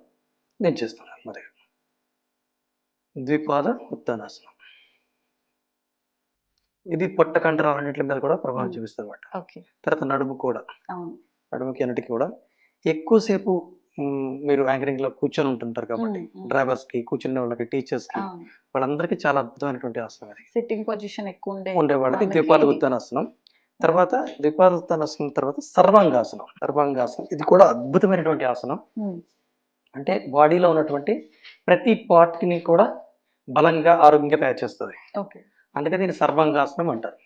దించేస్తాం నెమ్మదిగా. ద్విపాద ఉత్తానాసనం. ఇది పొట్ట కండరాలు అన్నింటి మీద కూడా ప్రభావం చూపిస్తుంది అన్నమాట. తర్వాత నడుము కూడా, నడుముకి అన్నిటికీ కూడా ఎక్కువసేపు మీరు యాంకరింగ్ లో కూర్చొని ఉంటుంటారు కాబట్టి డ్రైవర్స్ కి, కూర్చునే వాళ్ళకి, టీచర్స్ కి, వాళ్ళందరికీ చాలా అద్భుతమైనటువంటి ఆసనం అది. సిట్టింగ్ పొజిషన్ ఎక్కువ ఉండే వాళ్ళకి ద్విపాద ఉత్తానాసనం. తర్వాత ద్విపాద ఉత్తానాసనం తర్వాత సర్వాంగాసనం. సర్వాంగాసనం ఇది కూడా అద్భుతమైనటువంటి ఆసనం. అంటే బాడీలో ఉన్నటువంటి ప్రతి పార్ట్ ని కూడా బలంగా, ఆరోగ్యంగా తయారు చేస్తుంది. అందుకే దీన్ని సర్వాంగాసనం అంటారు.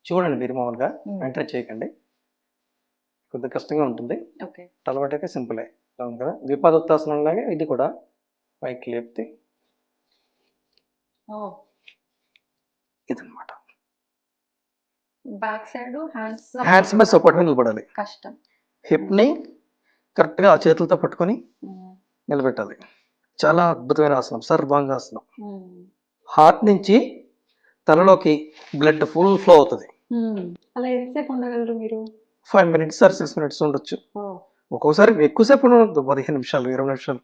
చూడండి, మీరు మామూలుగా వెంటనే చేయకండి, కొద్దిగా కష్టంగా ఉంటుంది. అలవాటు అయితే సింపుల్ కదా. ద్విపాద ఉత్తాసనం లాగే ఇది కూడా పైకి లేపితే ఇదన్నమాట. బ్యాక్ సైడ్ హ్యాండ్స్ మీద సపోర్ట్ మీద నిలబడాలి. కష్టం. హిప్ ని కరెక్ట్ గా ఆ చేతులతో పట్టుకొని నిలబెట్టాలి. చాలా అద్భుతమైన ఆసనం సర్వాంగాసనం. హార్ట్ నుంచి తలలోకి బ్లడ్ ఫుల్ ఫ్లో అవుతుంది. అలా ఎంతసేపు ఉండగలరు మీరు? 5 minutes or 6 minutes ఉండొచ్చు. ఒక్కోసారి ఎక్కువసేపు ఉండదు, 15 నిమిషాలు, 20 నిమిషాలు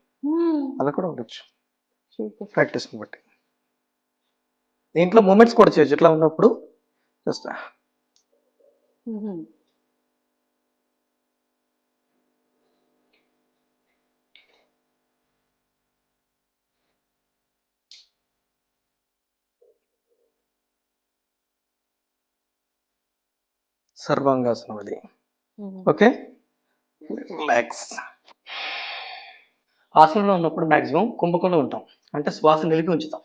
అలా కూడా ఉండొచ్చు, ప్రాక్టీస్ బట్టి. దీంట్లో మూమెంట్స్ కూడా చేయొచ్చు. ఇట్లా ఉన్నప్పుడు జస్ట్ సర్వాంగాసనం అది. Okay, relax. ఆసనంలో ఉన్నప్పుడు మాక్సిమం కుంభకంలో ఉంటాం, అంటే శ్వాస నిలిపి ఉంచుతాం.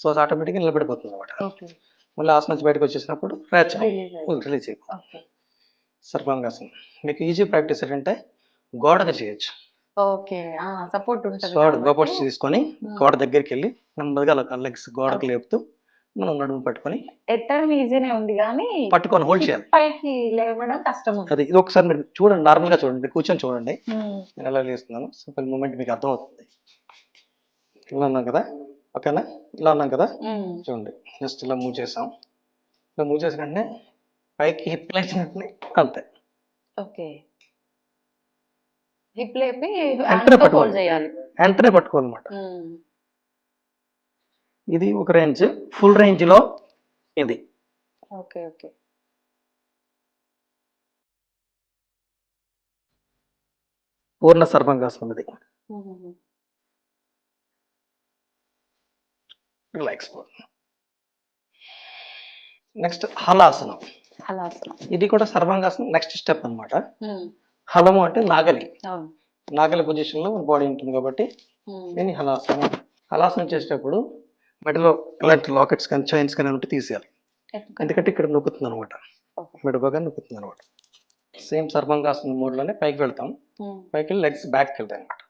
శ్వాస ఆటోమేటిక్గా నిలబడిపోతుంది అన్నమాట. మళ్ళీ ఆసనం నుంచి బయటకు వచ్చేసినప్పుడు రిలీజ్ అయిపోతుంది. సర్వాంగాసనం మీకు ఈజీ ప్రాక్టీస్ ఏంటంటే గోడగా చేయొచ్చు. సపోర్ట్స్ తీసుకొని గోడ దగ్గరికి వెళ్ళి నెమ్మదిగా అలా లెగ్స్ గోడకు లేపుతూ మనం నడుము పట్టుకొని ఎత్తడం ఈజీనే ఉంది కానీ పట్టుకొని హోల్డ్ చేయాలి. పైకి లేవడం కష్టం. అది ఇది ఒకసారి మీరు చూడండి, నార్మల్ గా చూడండి, కూర్చొని చూడండి నేను ఎలా లేస్తున్నాను. సింపుల్ మూమెంట్ మీకు అర్థం అవుతుంది. ఇలా ఉన్నాం కదా, ఓకేనా? ఇలా ఉన్నాం కదా, చూడండి జస్ట్ ఇలా మూవ్ చేసాం. ఇలా మూవ్ చేసిన వెంటనే పైకి హిప్ లేచినట్టు అంతే. ఓకే, హిప్ లేపి వెంటనే పట్టుకోవాలన్నమాట. ఇది ఒక రేంజ్. ఫుల్ రేంజ్ లో ఇది. ఓకే, పూర్ణ సర్వాంగాసనం ఇది. రిలాక్స్. నెక్స్ట్ హలాసనం. ఇది కూడా సర్వాంగాసనం నెక్స్ట్ స్టెప్ అన్నమాట. హలము అంటే నాగలి. నాగలి పొజిషన్ లో బాడీ ఉంటుంది కాబట్టి దీన్ని హలాసనం. హలాసనం చేసేటప్పుడు మెడలో ఇలాంటి లాకెట్స్ కానీ చైన్స్ కానీ ఉంటే తీసేయాలి. ఎందుకంటే ఇక్కడ నొక్కుతుంది అనమాట, మెడ బాగా నొక్కుతుంది అనమాట. సేమ్ సర్వాంగాసనం మోడ్ లోనే పైకి వెళ్తాం. పైకి వెళ్ళి లెగ్స్ బ్యాక్ వెళ్తాయి అనమాట.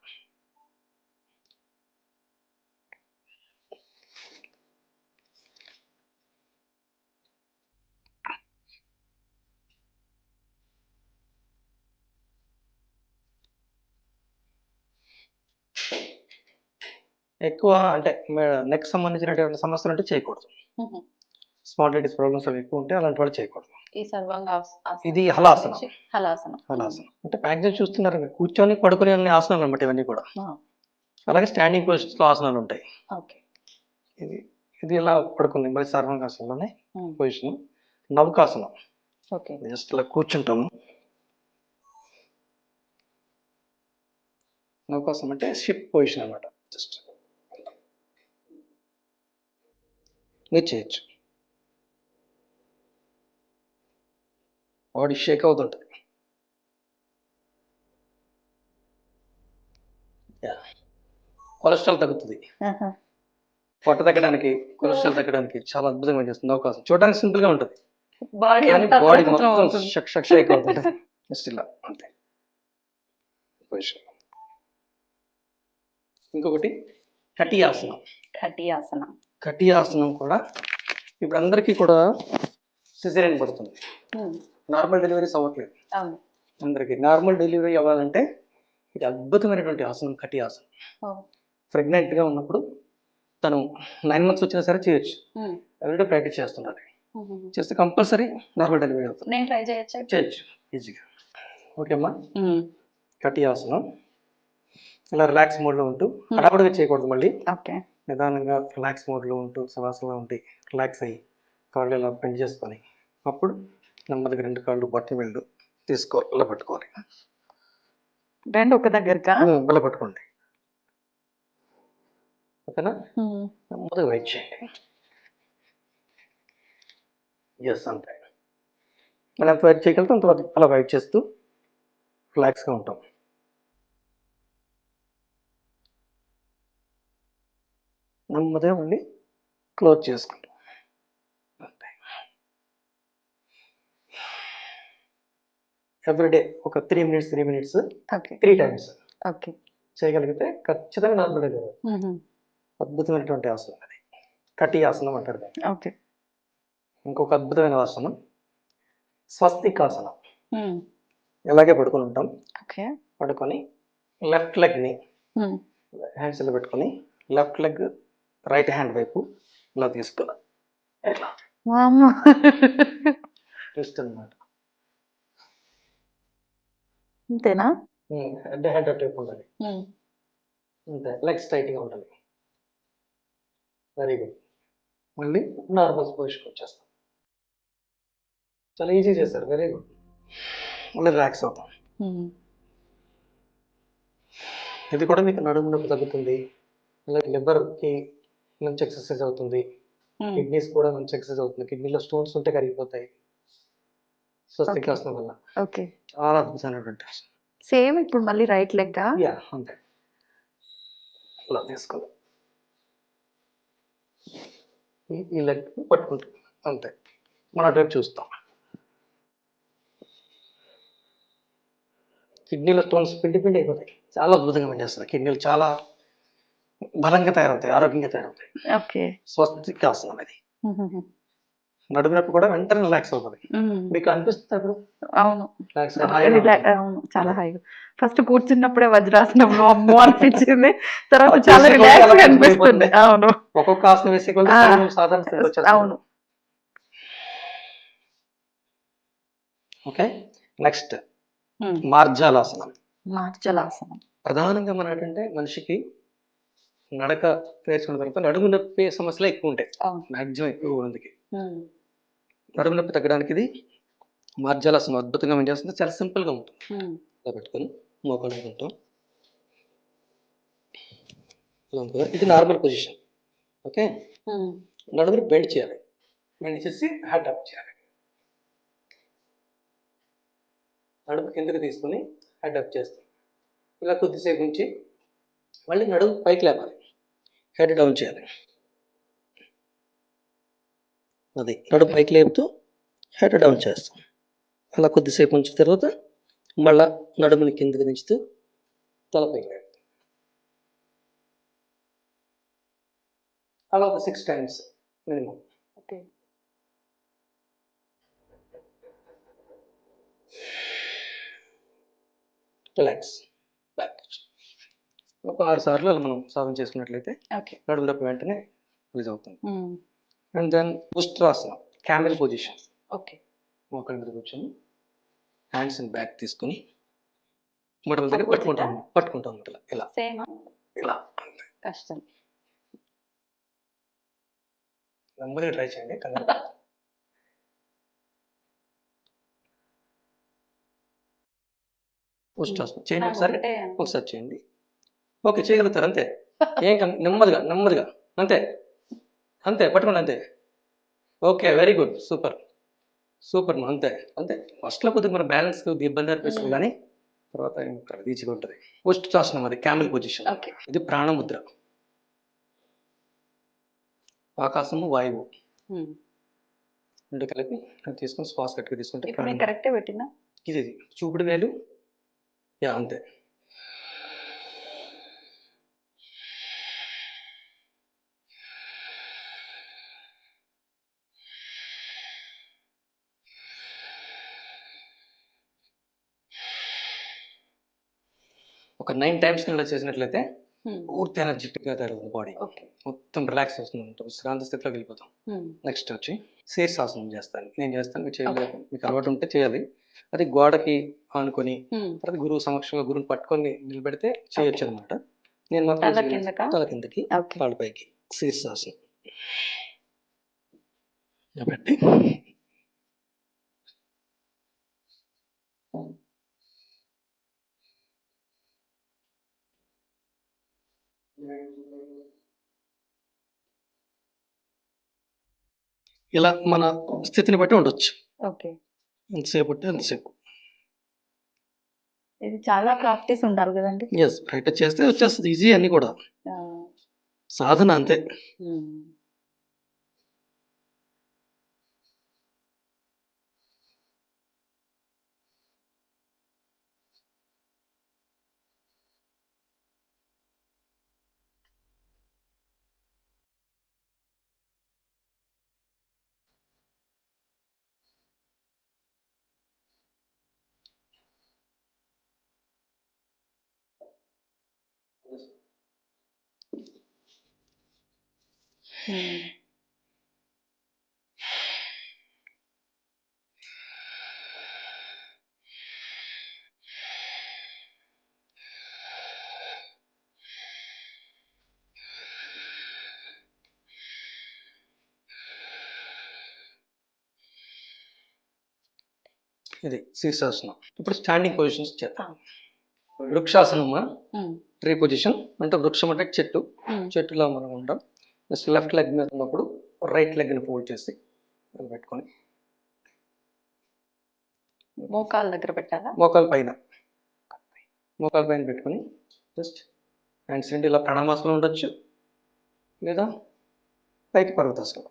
ఎక్కువ అంటే నెక్ సంబంధించినటువంటి సమస్యలు అంటే చేయకూడదు. స్పాండిలైటిస్ ప్రాబ్లమ్స్ అవి ఎక్కువ ఉంటే అలాంటి వాళ్ళు చేయకూడదు. ఈ ఇది హలాసనం. హలాసనం. హలాసనం అంటే మ్యాక్సిమం చూస్తున్నారు కదా, కూర్చొని పడుకునే అన్ని ఆసనాలు అనమాట ఇవన్నీ కూడా. అలాగే స్టాండింగ్ పొజిషన్స్ లో ఆసనాలు ఉంటాయి. ఓకే. ఇది ఇది ఇలా పడుకుంది మరి సర్వాంగాసనంలోనే పొజిషన్. నౌకాసనం. ఓకే. జస్ట్ ఇలా కూర్చుంటాము. నౌకాసనం అంటే షిప్ పొజిషన్ అనమాట. జస్ట్ మీరు చేయొచ్చు. బాడీ షేక్ అవుతుంటుంది. కొలెస్ట్రాల్ తగ్గుతుంది. పొట్ట తగ్గడానికి, కొలెస్ట్రాల్ తగ్గడానికి చాలా అద్భుతంగా చేస్తుంది అవకాశం. చూడడానికి సింపుల్ గా ఉంటుంది, బాడీ బాడీ మొత్తం షేక్ అవుతుంది. జస్ట్ ఇలా అంతే. ఇంకొకటి కటియాసనం. కటియాసనం కూడా ఇప్పుడు అందరికీ కూడా సిజేరియన్ పడుతుంది. నార్మల్ డెలివరీస్ అవ్వట్లేదు అందరికి. నార్మల్ డెలివరీ అవ్వాలంటే ఇది అద్భుతమైనటువంటి ఆసనం కటియాసనం. ప్రెగ్నెంట్ గా ఉన్నప్పుడు తను 9 months వచ్చినా సరే చేయొచ్చు. ఎవరిడే ప్రాక్టీస్ చేస్తున్నారు. చేస్తే కంపల్సరీ నార్మల్ డెలివరీ అవుతుంది. నేను ట్రై చేయొచ్చు ఈజీగా. ఓకే అమ్మా. కటియాసనం ఇలా రిలాక్స్ మోడ్ లో ఉంటూ హడావుడిగా చేయకూడదు. మళ్ళీ నిదానంగా రిలాక్స్ మోడ్ లో ఉంటూ శవాసంలో ఉండి రిలాక్స్ అయ్యి కాళ్ళు ఇలా బెండ్ చేసుకొని అప్పుడు నెమ్మదిగా 2 కాళ్ళు బొట్టన వెళ్ళు తీసుకోవాలి. ఇలా పట్టుకోవాలి. రెండు ఒక దగ్గరగా ఇలా పట్టుకోండి. ఓకేనా. నెమ్మదిగా వెయిట్ చేయండి. ఎస్ అంతే. మనం ఎంత వెయిట్ చేయగలుగుతాం అంతవరకు అలా వెయిట్ చేస్తూ రిలాక్స్గా ఉంటాం. నెమ్మదిగా మళ్ళీ క్లోజ్ చేసుకుంటాం. ఎవ్రీడే ఒక 3 minutes 3 times చేయగలిగితే ఖచ్చితంగా నార్మల్ డెలివరీ. అద్భుతమైనటువంటి ఆసనం అది, కటి ఆసనం అంటారు దాన్ని. ఇంకొక అద్భుతమైన ఆసనం స్వస్తికాసనం. ఇలాగే పడుకొని ఉంటాం. పడుకొని లెఫ్ట్ లెగ్ ని హ్యాండ్స్ లో పెట్టుకొని లెఫ్ట్ లెగ్ రైట్ హ్యాండ్ వైపు ఇలా తీసుకోవాలి. ఎట్లా ట్విస్ట్ అన్నమాట. అంతేనా. హెడ్ అటు ఉండాలి. అంతే. లెగ్ స్ట్రైట్ గా ఉండాలి. Very good. మళ్ళీ నార్మల్ పొజిషన్ వచ్చేస్తాం. చాలా ఈజీ చేస్తారు. Very good. మళ్ళీ రిలాక్స్ అవుతాం. ఇది కూడా మీకు నడుము నొప్పి తగ్గుతుంది. అలాగే లివర్కి మంచి ఎక్సర్సైజ్ అవుతుంది. కిడ్నీస్ కూడా మంచి ఎక్సర్సైజ్ అవుతుంది. కిడ్నీలో స్టోన్స్ ఉంటే కరిగిపోతాయి స్వస్తికాసనం వల్ల. చాలా అద్భుతమైనటువంటి సేమ్ ఇప్పుడు మళ్ళీ రైట్ లెగ్. అంతే. ఇలా తీసుకోవాలి. ఈ లెగ్ పట్టుకుంటాం. అంతే. మన అటువైపు చూస్తాం. కిడ్నీలో స్టోన్స్ పిండి అయిపోతాయి. చాలా అద్భుతంగా పనిచేస్తారు. కిడ్నీలు చాలా బలంగా తయారవుతాయి, ఆరోగ్యంగా తయారవుతాయి. స్వస్తికాసనం అది. నడుము నొప్పి కూడా వెంటనే రిలాక్స్ అవుతుంది. మీకు అనిపిస్తుంది అప్పుడు? అవును, చాలా హాయిగా. ఫస్ట్ కూర్చున్నప్పుడే వజ్రాసనంలో అమ్మో అనిపించింది. తర్వాత చాలా రిలాక్స్ అనిపిస్తుంది. అవును, ఒక్కొక్క ఆసనం వేసే సాధారణ స్థితికి వచ్చేస్తుంది. అవును. ఓకే. నెక్స్ట్ మార్జాలాసనం. ప్రధానంగా మన ఏంటంటే మనిషికి నడక నేర్చుకున్న తర్వాత నడుము నొప్పి సమస్యలు ఎక్కువ ఉంటాయి. మాక్సిమం ఎక్కువ మందికి నడుము నొప్పి తగ్గడానికి ఇది మార్జాలాసనం అద్భుతంగా పనిచేస్తుంది. చాలా సింపుల్ గా ఉంటుంది. ఇలా పెట్టుకొని మోకాళ్ళు ఉంటాం. ఇది నార్మల్ పొజిషన్. ఓకే. నడుముని బెండ్ చేయాలి. బెండ్ చేసి హెడ్ అప్ చేయాలి. నడుము కిందకి తీసుకుని హెడ్ అప్ చేస్తాం. ఇలా కొద్దిసేపు ఉంచి మళ్ళీ నడుము పైకి లేపాలి. హెడ్ డౌన్ చేయాలి. అది నడుము పైకి లేపుతూ హెడ్ డౌన్ చేస్తాం. అలా కొద్దిసేపు ఉంచిన తర్వాత మళ్ళా నడుముని కిందకి దించుతూ తల పైకి లేపుతాం. అలా ఒక 6 times మినిమం. రిలాక్స్. బ్యాక్. ఒక 6 సార్లు అలా మనం సాధన చేసుకున్నట్లయితే ఓకే. నడుము నొప్పి వెంటనే రిలీజ్ అవుతుంది. And then ustrasana, camel position. Okay. మోకాళ్ళ మీద కూర్చొని హ్యాండ్స్ బ్యాక్ తీసుకుని మొదల దగ్గర Opposite ఆ? పట్టుకుంటాం ఇట్లా ఇలా సేమ్ ఇలా కష్టం. నెమ్మదిగా ట్రై చేయండి. ఉస్ట్రాసన చేయండి ఒకసారి. ఒకటే ఒకసారి చేయండి. ఓకే, చేయగలుగుతారు అంతే. ఏం నెమ్మదిగా నెమ్మదిగా అంతే అంతే పట్టుకోండి అంతే. Okay, very good, super super అంతే అంతే. ఫస్ట్లో కొద్దిగా మన బ్యాలెన్స్ ఇబ్బంది అనిపిస్తుంది కానీ తర్వాత ఈజీగా ఉంటుంది. ఉస్ట్రాసనం, అది క్యామెల్ పొజిషన్. ఓకే. ఇది ప్రాణముద్ర. ఆకాశము వాయువు రెండు కలిపి తీసుకొని శ్వాస గట్టిగా తీసుకుంటే ఇప్పుడు నేను కరెక్టే పెట్టినా? ఇది చూపుడు వేలు. యా అంతే. ఒక 9 టైమ్స్ ఇలా చేసినట్లయితే పూర్తి ఎనర్జెటిక్గా తయారవుతుంది బాడీ. ఓకే. మొత్తం రిలాక్స్ వస్తుంది, విశ్రాంతి స్థితిలోకి వెళ్ళిపోతాం. నెక్స్ట్ వచ్చి శీర్షాసనం చేస్తాను. నేను చేస్తాను, మీకు చేయలేదు. మీకు అలవాటు ఉంటే చేయాలి. అది గోడకి ఆనుకొని తర్వాత గురువు సమక్షంలో గురువుని పట్టుకొని నిలబెడితే చేయొచ్చు అనమాట. నేను మాత్రం తల కిందకి కాళ్ళ పైకి శీర్షాసనం పెట్టి ఇలా మన స్థితిని బట్టి ఉండొచ్చు. ఓకే. ఎంతసేపు అంటే ఎంతసేపు. ఇది చాలా ప్రాక్టీస్ ఉండాలి కదండి. ఎస్, ప్రాక్టీస్ చేస్తే వచ్చేస్తుంది ఈజీ. అన్ని కూడా సాధన అంతే. ఇది శీర్షాసనం. ఇప్పుడు స్టాండింగ్ పొజిషన్స్ చేద్దాం. వృక్షాసనమా, ట్రీ పొజిషన్ అంటే వృక్షం అంటే చెట్టు. చెట్టులో మనం ఉంటాం. జస్ట్ లెఫ్ట్ లెగ్ మీద ఉన్నప్పుడు రైట్ లెగ్ని ఫోల్డ్ చేసి పెట్టుకొని మోకాళ్ళ దగ్గర పెట్టాలా? మోకాల పైన పెట్టుకొని జస్ట్ హ్యాండ్స్ రెండు ఇలా ప్రణామాసనం ఉండొచ్చు, లేదా పైకి పర్వతాసనం.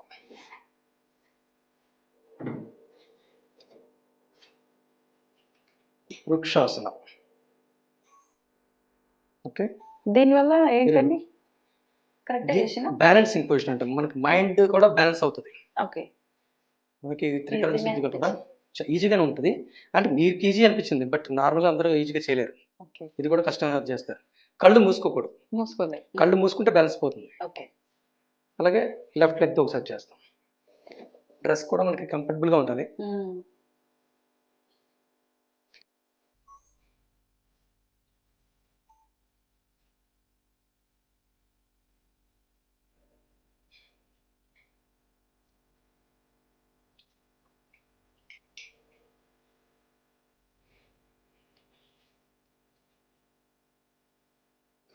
వృక్షాసనం. ఓకే, దీనివల్ల ఏంటండి? కరెక్ట్ చేసిన బ్యాలెన్సింగ్ పొజిషన్ అంటే మనకి మైండ్ కూడా బ్యాలెన్స్ అవుతుంది. ఓకే. మనకి త్రికరణ కూడా ఈజీగానే ఉంటుంది. అంటే మీకు ఈజీ అనిపించింది, బట్ నార్మల్గా అందరూ ఈజీగా చేయలేరు. ఇది కూడా కష్టంగా చేస్తారు. కళ్ళు మూసుకోకూడదు. కళ్ళు మూసుకుంటే బ్యాలెన్స్ పోతుంది. ఓకే. అలాగే లెఫ్ట్ లెగ్తో ఒకసారి చేస్తాం. డ్రెస్ కూడా మనకి కంఫర్టబుల్గా ఉంటుంది.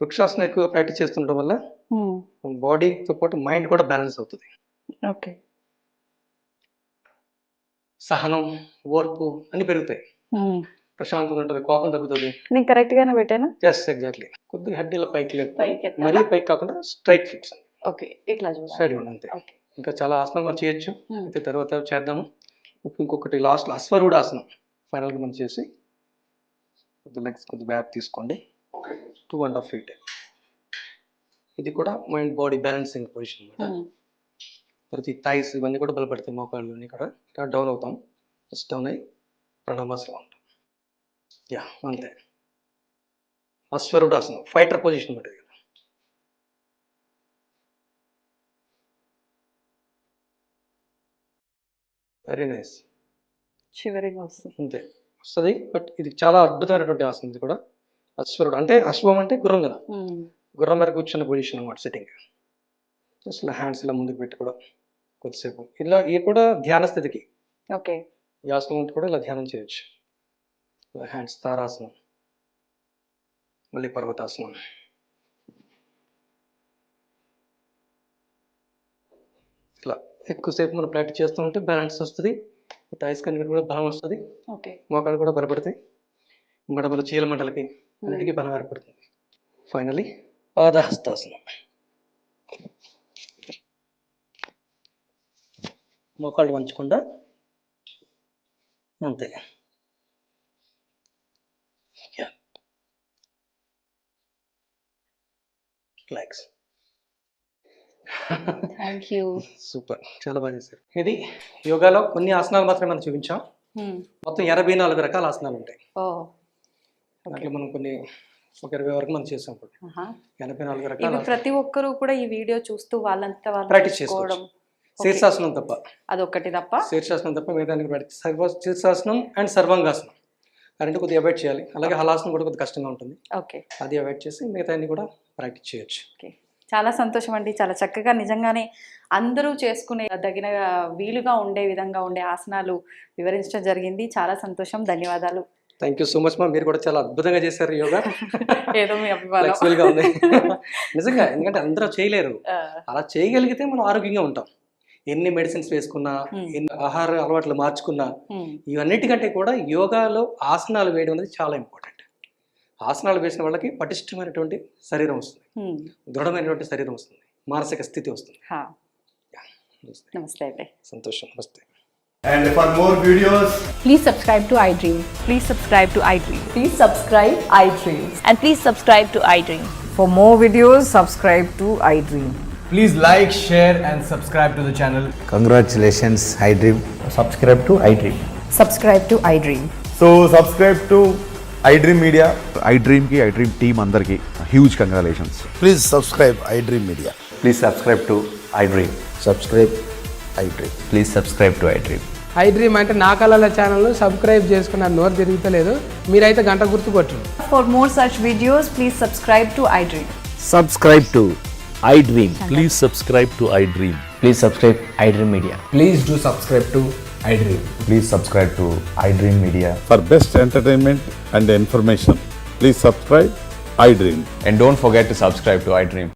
వృక్షాసనం ఎక్కువ ప్రాక్టీస్ చేస్తుండడం వల్ల బాడీతో పాటు మైండ్ కూడా బ్యాలెన్స్ అవుతుంది. ఓకే. సహనం, ఓర్పు అన్ని పెరుగుతాయి. ప్రశాంతంగా ఉంటుంది, కోపం తగ్గుతుంది. నేను కరెక్ట్ గానే పెట్టాను. Yes, exactly. కొద్దిగా హెడ్ ఇలా పైకి లేదు, మరీ పైకి కాకుండా స్ట్రైట్ ఫిక్స్. ఓకే, ఇట్లా సైడ్ అంతే. ఇంకా చాలా ఆసనం మనం చేయొచ్చు, అయితే తర్వాత చేద్దాము. ఇంకొకటి లాస్ట్ అశ్వరూఢ ఆసనం ఫైనల్గా మనం చేసి కొద్ది లెగ్స్ కొద్ది బ్యాక్ తీసుకోండి. 2.5 feet. ఇది కూడా మైండ్ బాడీ బ్యాలెన్సింగ్ పొజిషన్ అనమాట. ప్రతి థైస్ ఇవన్నీ కూడా బలపడతాయి. మోకాళ్ళు ఇక్కడ డౌన్ అవుతాం, జస్ట్ డౌన్ అయ్యి ప్రణామాసనం ఉంటాం. యా అంతే. అశ్వరుడాసనం, ఫైటర్ పొజిషన్ ఉంటుంది. Very nice. చివరిగా వస్తుంది. అంతే వస్తుంది. బట్ ఇది చాలా అద్భుతమైనటువంటి ఆసనం. ఇది కూడా అశ్వరుడు అంటే అశ్వం అంటే గుర్రం కదా, గుర్రం మీద కూర్చున్న పొజిషన్ అనమాట సెట్టింగ్. జస్ట్ ఇలా హ్యాండ్స్ ఇలా ముందుకు పెట్టి కూడా కొద్దిసేపు ఇలా ఇది కూడా ధ్యాన స్థితికి. ఓకే. ఈ ఆసనం ఉంటే కూడా ఇలా ధ్యానం చేయొచ్చు. హ్యాండ్స్ తారాసనం, మళ్ళీ పర్వతాసనం. ఇలా ఎక్కువసేపు మనం ప్రాక్టీస్ చేస్తూ ఉంటే బ్యాలెన్స్ వస్తుంది, థైస్ కన్నీ కూడా బలం వస్తుంది, ఓకే. మోకాలు కూడా బలపడతాయి, మడమలు చీల మంటలకి అన్నిటికీ బలం ఏర్పడుతుంది. ఫైనలీ పాదహస్తాసనం. మోకాళ్ళు వంచకుండా అంతే. రిలాక్స్. Thank you. సూపర్, చాలా బాగా చేశారు. ఇది యోగాలో కొన్ని ఆసనాలు మాత్రమే మనం చూపించాం. మొత్తం 84 రకాల ఆసనాలు ఉంటాయి. దాంట్లో మనం కొన్ని ఒక 20 వరకు మనం చేసాం. ఇప్పుడు 84 రకాల ప్రతి ఒక్కరు కూడా ఈ వీడియో చూస్తూ వాళ్ళంతా వాళ్ళు ప్రాక్టీస్ చేసుకోవడం. శీర్షాసనం తప్ప, అదొక్కటి తప్ప, శీర్షాసనం తప్ప మిగతా ప్రాక్టీస్. శీర్షాసనం అండ్ సర్వాంగాసనం ఆ రెండు కొద్దిగా అవాయిడ్ చేయాలి. అలాగే హలాసనం కూడా కొద్దిగా కష్టంగా ఉంటుంది. ఓకే. అది అవాయిడ్ చేసి మిగతా అన్ని కూడా ప్రాక్టీస్ చేయొచ్చు. ఓకే. చాలా సంతోషం అండి. చాలా చక్కగా నిజంగానే అందరూ చేసుకునే తగిన వీలుగా ఉండే విధంగా ఉండే ఆసనాలు వివరించడం జరిగింది. చాలా సంతోషం. ధన్యవాదాలు. థ్యాంక్ యూ సో మచ్ మా. మీరు కూడా చాలా అద్భుతంగా చేశారు యోగా. ఏదో మీ అభిమానం. ఫ్లెక్సిబుల్ గా ఉంది నిజంగా. ఎందుకంటే అందరూ చేయలేరు. అలా చేయగలిగితే మనం ఆరోగ్యంగా ఉంటాం. ఎన్ని మెడిసిన్స్ వేసుకున్నా, ఎన్ని ఆహార అలవాట్లు మార్చుకున్నా, ఇవన్నిటికంటే కూడా యోగాలో ఆసనాలు వేయడం అనేది చాలా ఇంపార్టెంట్. ఆసనాలు వేసిన వాళ్ళకి పటిష్టమైనటువంటి శరీరం వస్తుంది, దృఢమైనటువంటి శరీరం వస్తుంది, మానసిక స్థితి వస్తుంది. నమస్తే అయితే. సంతోషం. నమస్తే. And for more videos, Please subscribe to iDream. Please subscribe to iDream. Please subscribe iDream. And please subscribe to iDream. For more videos, subscribe to iDream. please like, share, and subscribe to the channel. Congratulations, iDream. Subscribe to iDream. Subscribe to iDream. So subscribe to iDream Media. iDream team అందరికి huge congratulations. Please subscribe iDream Media. Please subscribe to iDream. Subscribe iDream. Please subscribe to iDream. iDream అంటే నా కళల ఛానల్ను subscribe చేసుకున్న నోరు తిరుగుతలేదు, మీరైతే గంట గుర్తు కొట్టండి. For more such videos, please subscribe to iDream. Subscribe to iDream. Please subscribe to iDream. Please subscribe iDream Media. Please do subscribe to iDream. Please subscribe to iDream Media. For best entertainment and information, please subscribe iDream. And don't forget to subscribe to iDream.